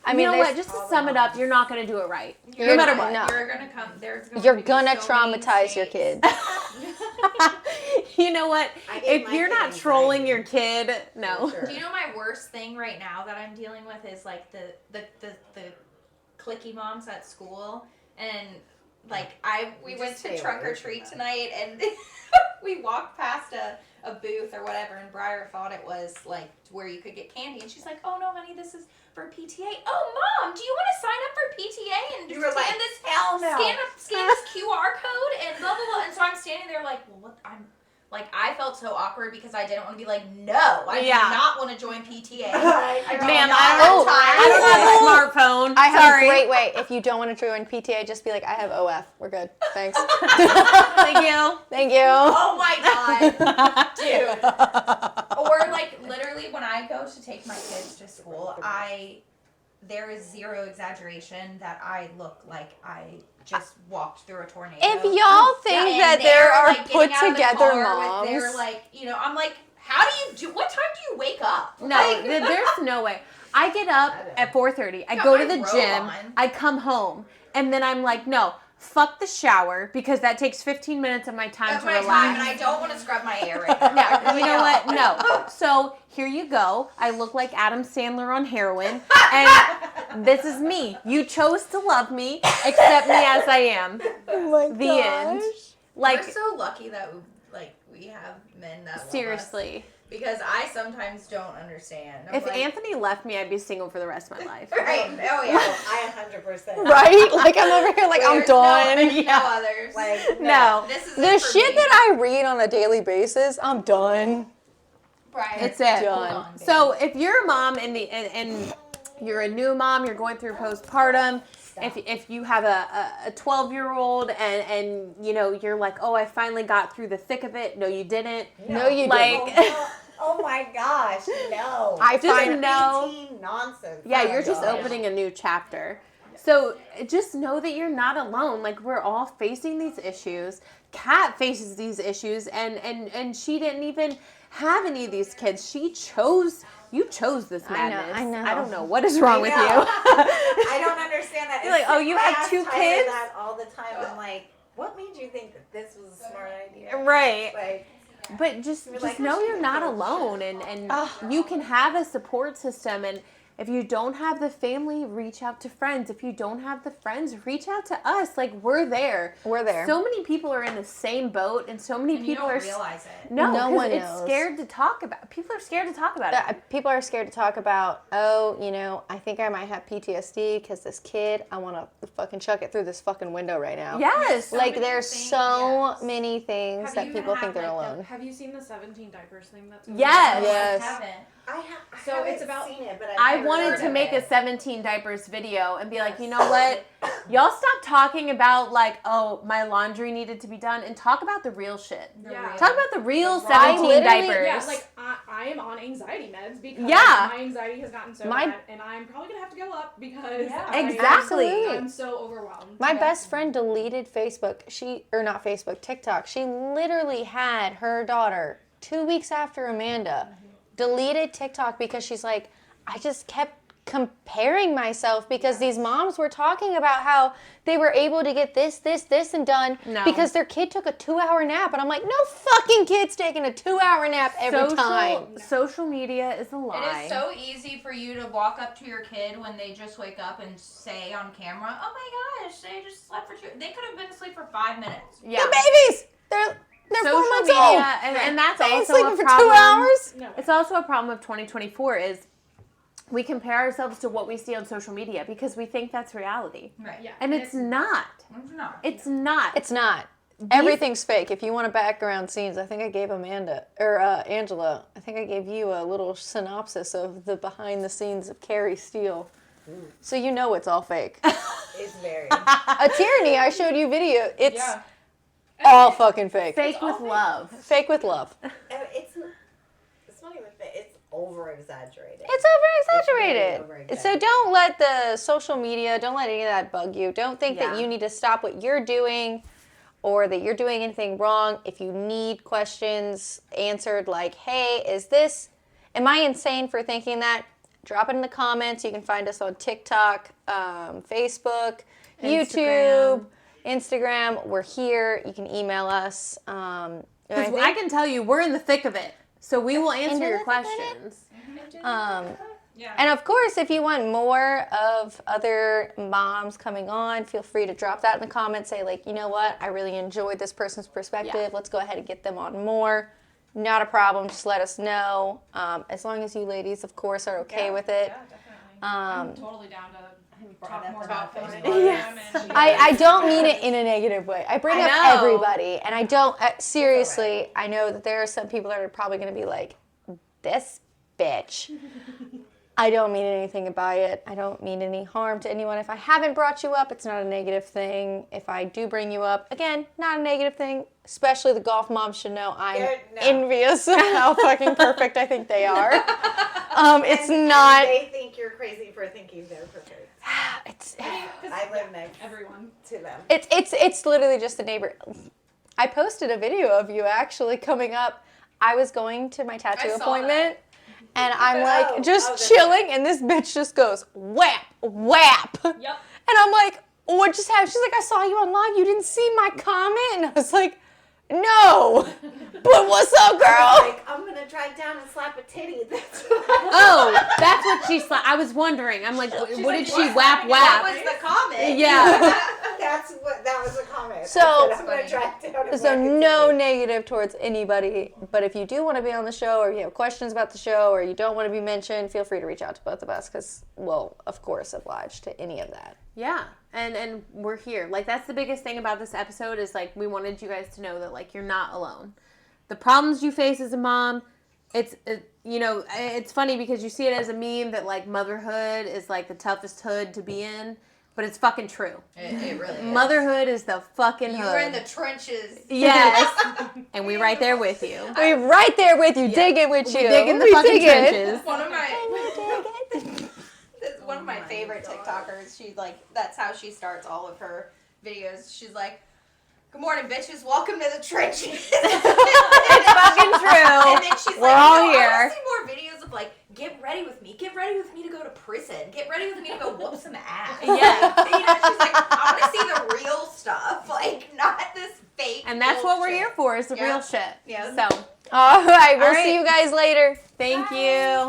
I mean, you know there's- what? Just to sum it up, you're not going to do it right. You're no matter not- what. no. You're gonna come. There's gonna You're be gonna so many traumatize your mistakes. kid. You know what? I gave If my you're kid not trolling anxiety. your kid, no. For sure. Do you know my worst thing right now that I'm dealing with is like the clicky moms at school, and like we You went just to stay trunk away or from treat that. tonight, and we walked past a booth or whatever, and Briar thought it was like where you could get candy, and she's like, "Oh no, honey, this is for PTA." "Oh, Mom, do you want to sign up for PTA and You were scan like, this "Hell no." scan this QR code and blah blah blah?" And so I'm standing there like, well, what? I felt so awkward because I didn't want to be like, "No, I do Yeah. not want to join PTA." Ma'am, not I have don't, time. I don't have a smartphone. I have Sorry. a great way. If you don't want to join PTA, just be like, "I have OF. We're good. Thanks." Thank you. Thank you. Oh my god, dude. Or like literally when I go to take my kids to school, there is zero exaggeration that I look like I just walked through a tornado. If y'all think And that they're, there are like, put getting out of the together car moms, with their, like, I'm like, how do you what time do you wake up? No, Like, there's no way. I get up at 4:30. I go to the gym. I come home. And then I'm like, no, fuck the shower because that takes 15 minutes of my time That's to my relax. time, and I don't want to scrub my hair right now. Yeah, you know what? No. So here you go. I look like Adam Sandler on heroin, and this is me. You chose to love me, accept me as I am. Oh my The end. Like, We're so lucky that we have men that love us. seriously. Because I sometimes don't understand. I'm If like, Anthony left me, I'd be single for the rest of my life. right? Oh yeah. I 100%. Right? Like I'm over here like I'm There's done. No others. Like, No. This is The it for shit me. that I read on a daily basis, I'm done. Brian, It's it. Done. So if you're a mom and you're a new mom, you're going through postpartum, if you have a 12-year-old and you know you're like, oh, I finally got through the thick of it. No, you didn't. No, you Like, didn't. Oh my gosh, no. I just find know. Teen nonsense. Yeah, Oh my you're just gosh. opening a new chapter. So just know that you're not alone. Like we're all facing these issues. Kat faces these issues, and she didn't even have any of these kids. You chose this madness. I know. I don't know what is wrong with know. you. I don't understand that. You're like, oh, you I have ask 2 Tyler kids? that all the time. I'm like, what made you think that this was a smart idea? Right. Like, But just like, know I you're not shouldn't go alone, and you can have a support system. And if you don't have the family, reach out to friends. If you don't have the friends, reach out to us. Like we're there. We're there. So many people are in the same boat, and so many and you people don't are realize it. no, No 'cause one it's knows. scared to talk about. People are scared to talk about it. People are scared to talk about, oh, you know, I think I might have PTSD because this kid, I want to fucking chuck it through this fucking window right now. Yes. Like many there's things, so yes. many things Have that you people had, think they're like, alone. Have you seen the 17 diapers thing that's going Yes. on? Yes. I haven't. I So haven't it's about- seen it, but I I've wanted heard to of make it. a 17 diapers video and be like, you know what? Y'all stop talking about like, oh, my laundry needed to be done, and talk about the real shit. Yeah. Talk about the real I 17 literally- diapers. Yeah, like I am on anxiety meds because Yeah. my anxiety has gotten so My- bad, and I'm probably gonna have to go up because Yeah. Exactly. I'm so overwhelmed. My best friend deleted Facebook. Not Facebook, TikTok. She literally had her daughter 2 weeks after Amanda deleted TikTok because she's like, I just kept comparing myself because these moms were talking about how they were able to get this, and done No. because their kid took a 2-hour nap. And I'm like, no fucking kid's taking a 2-hour nap every time. Social media is a lie. It is so easy for you to walk up to your kid when they just wake up and say on camera, "Oh my gosh, they just slept for 2." They could have been asleep for 5 minutes. Yeah. They're babies. They're 4 Social months media, old. and that's They ain't also sleeping a for problem. 2 hours. No. It's also a problem of 2024 is we compare ourselves to what we see on social media because we think that's reality. Right. Yeah. And it's not. It's not. It's not. It's not. Everything's fake. If you want a background scenes, I think I gave Angela. I think I gave you a little synopsis of the behind the scenes of Carrie Steele, so you know it's all fake. It's very. A tyranny. I showed you video. It's Yeah. all fucking fake. Fake with love. Fake with love. It's not even fake. It's over exaggerated. It's over It's really exaggerated. over-exaggerated. So don't let the social media, don't let any of that bug you. Don't think Yeah. that you need to stop what you're doing or that you're doing anything wrong. If you need questions answered like, hey, am I insane for thinking that? Drop it in the comments. You can find us on TikTok, Facebook, YouTube, Instagram. We're here. You can email us. And I Because think- I can tell you, we're in the thick of it. So we will answer your the thick of it? questions. Yeah. And of course, if you want more of other moms coming on, feel free to drop that in the comments. Say like, you know what, I really enjoyed this person's perspective. Yeah. Let's go ahead and get them on more. Not a problem. Just let us know. As long as you ladies, of course, are okay with it. Yeah, definitely. I'm totally down to talk more about postpartum. Yes. And I don't mean it in a negative way. I bring I up know. everybody, and I don't seriously. I know that there are some people that are probably going to be like, this bitch. I don't mean anything by it. I don't mean any harm to anyone. If I haven't brought you up, it's not a negative thing. If I do bring you up, again, not a negative thing. Especially the golf moms should know I'm envious of how fucking perfect I think they are. It's not. They think you're crazy for thinking they're perfect. It's I live next everyone. to them. it's literally just a neighbor. I posted a video of you actually coming up. I was going to my tattoo I saw appointment. And I'm like just chilling, and this bitch just goes whap, whap. Yep. And I'm like, what just happened? She's like, I saw you on live. You didn't see my comment? And I was like, no. But what's up, girl? Like, I'm gonna drag down and slap a titty. That's Oh, that's what she slapped. I was wondering. I'm like, what did she whap That whap? was the comment. Yeah. That was a comment. So- I said, I'm gonna drag down and So whack a no titty. negative towards anybody, but if you do want to be on the show, or you have questions about the show, or you don't want to be mentioned, feel free to reach out to both of us, because we'll, of course, oblige to any of that. Yeah, and we're here. Like, that's the biggest thing about this episode is, like, we wanted you guys to know that, like, you're not alone. The problems you face as a mom, it's funny because you see it as a meme that, like, motherhood is, like, the toughest hood to be in, but it's fucking true. It really is. Motherhood is the fucking hood. You're in the trenches. Yes, and we right there with you. We're right there with you, digging with you. We dig in the We fucking dig it. trenches. One of my favorite TikTokers. She that's how she starts all of her videos. She's like, "Good morning, bitches. Welcome to the trenches." It's fucking true. And then she's We're like, all I here. want to see more videos of like, get ready with me. Get ready with me to go to prison. Get ready with me to go whoop some ass. Yeah. Like, she's like, I want to see the real stuff. Like, not this fake And that's what we're bullshit. here for, is the Yeah. real shit. Yeah. So, All right, we'll All right. see you guys later. thank you.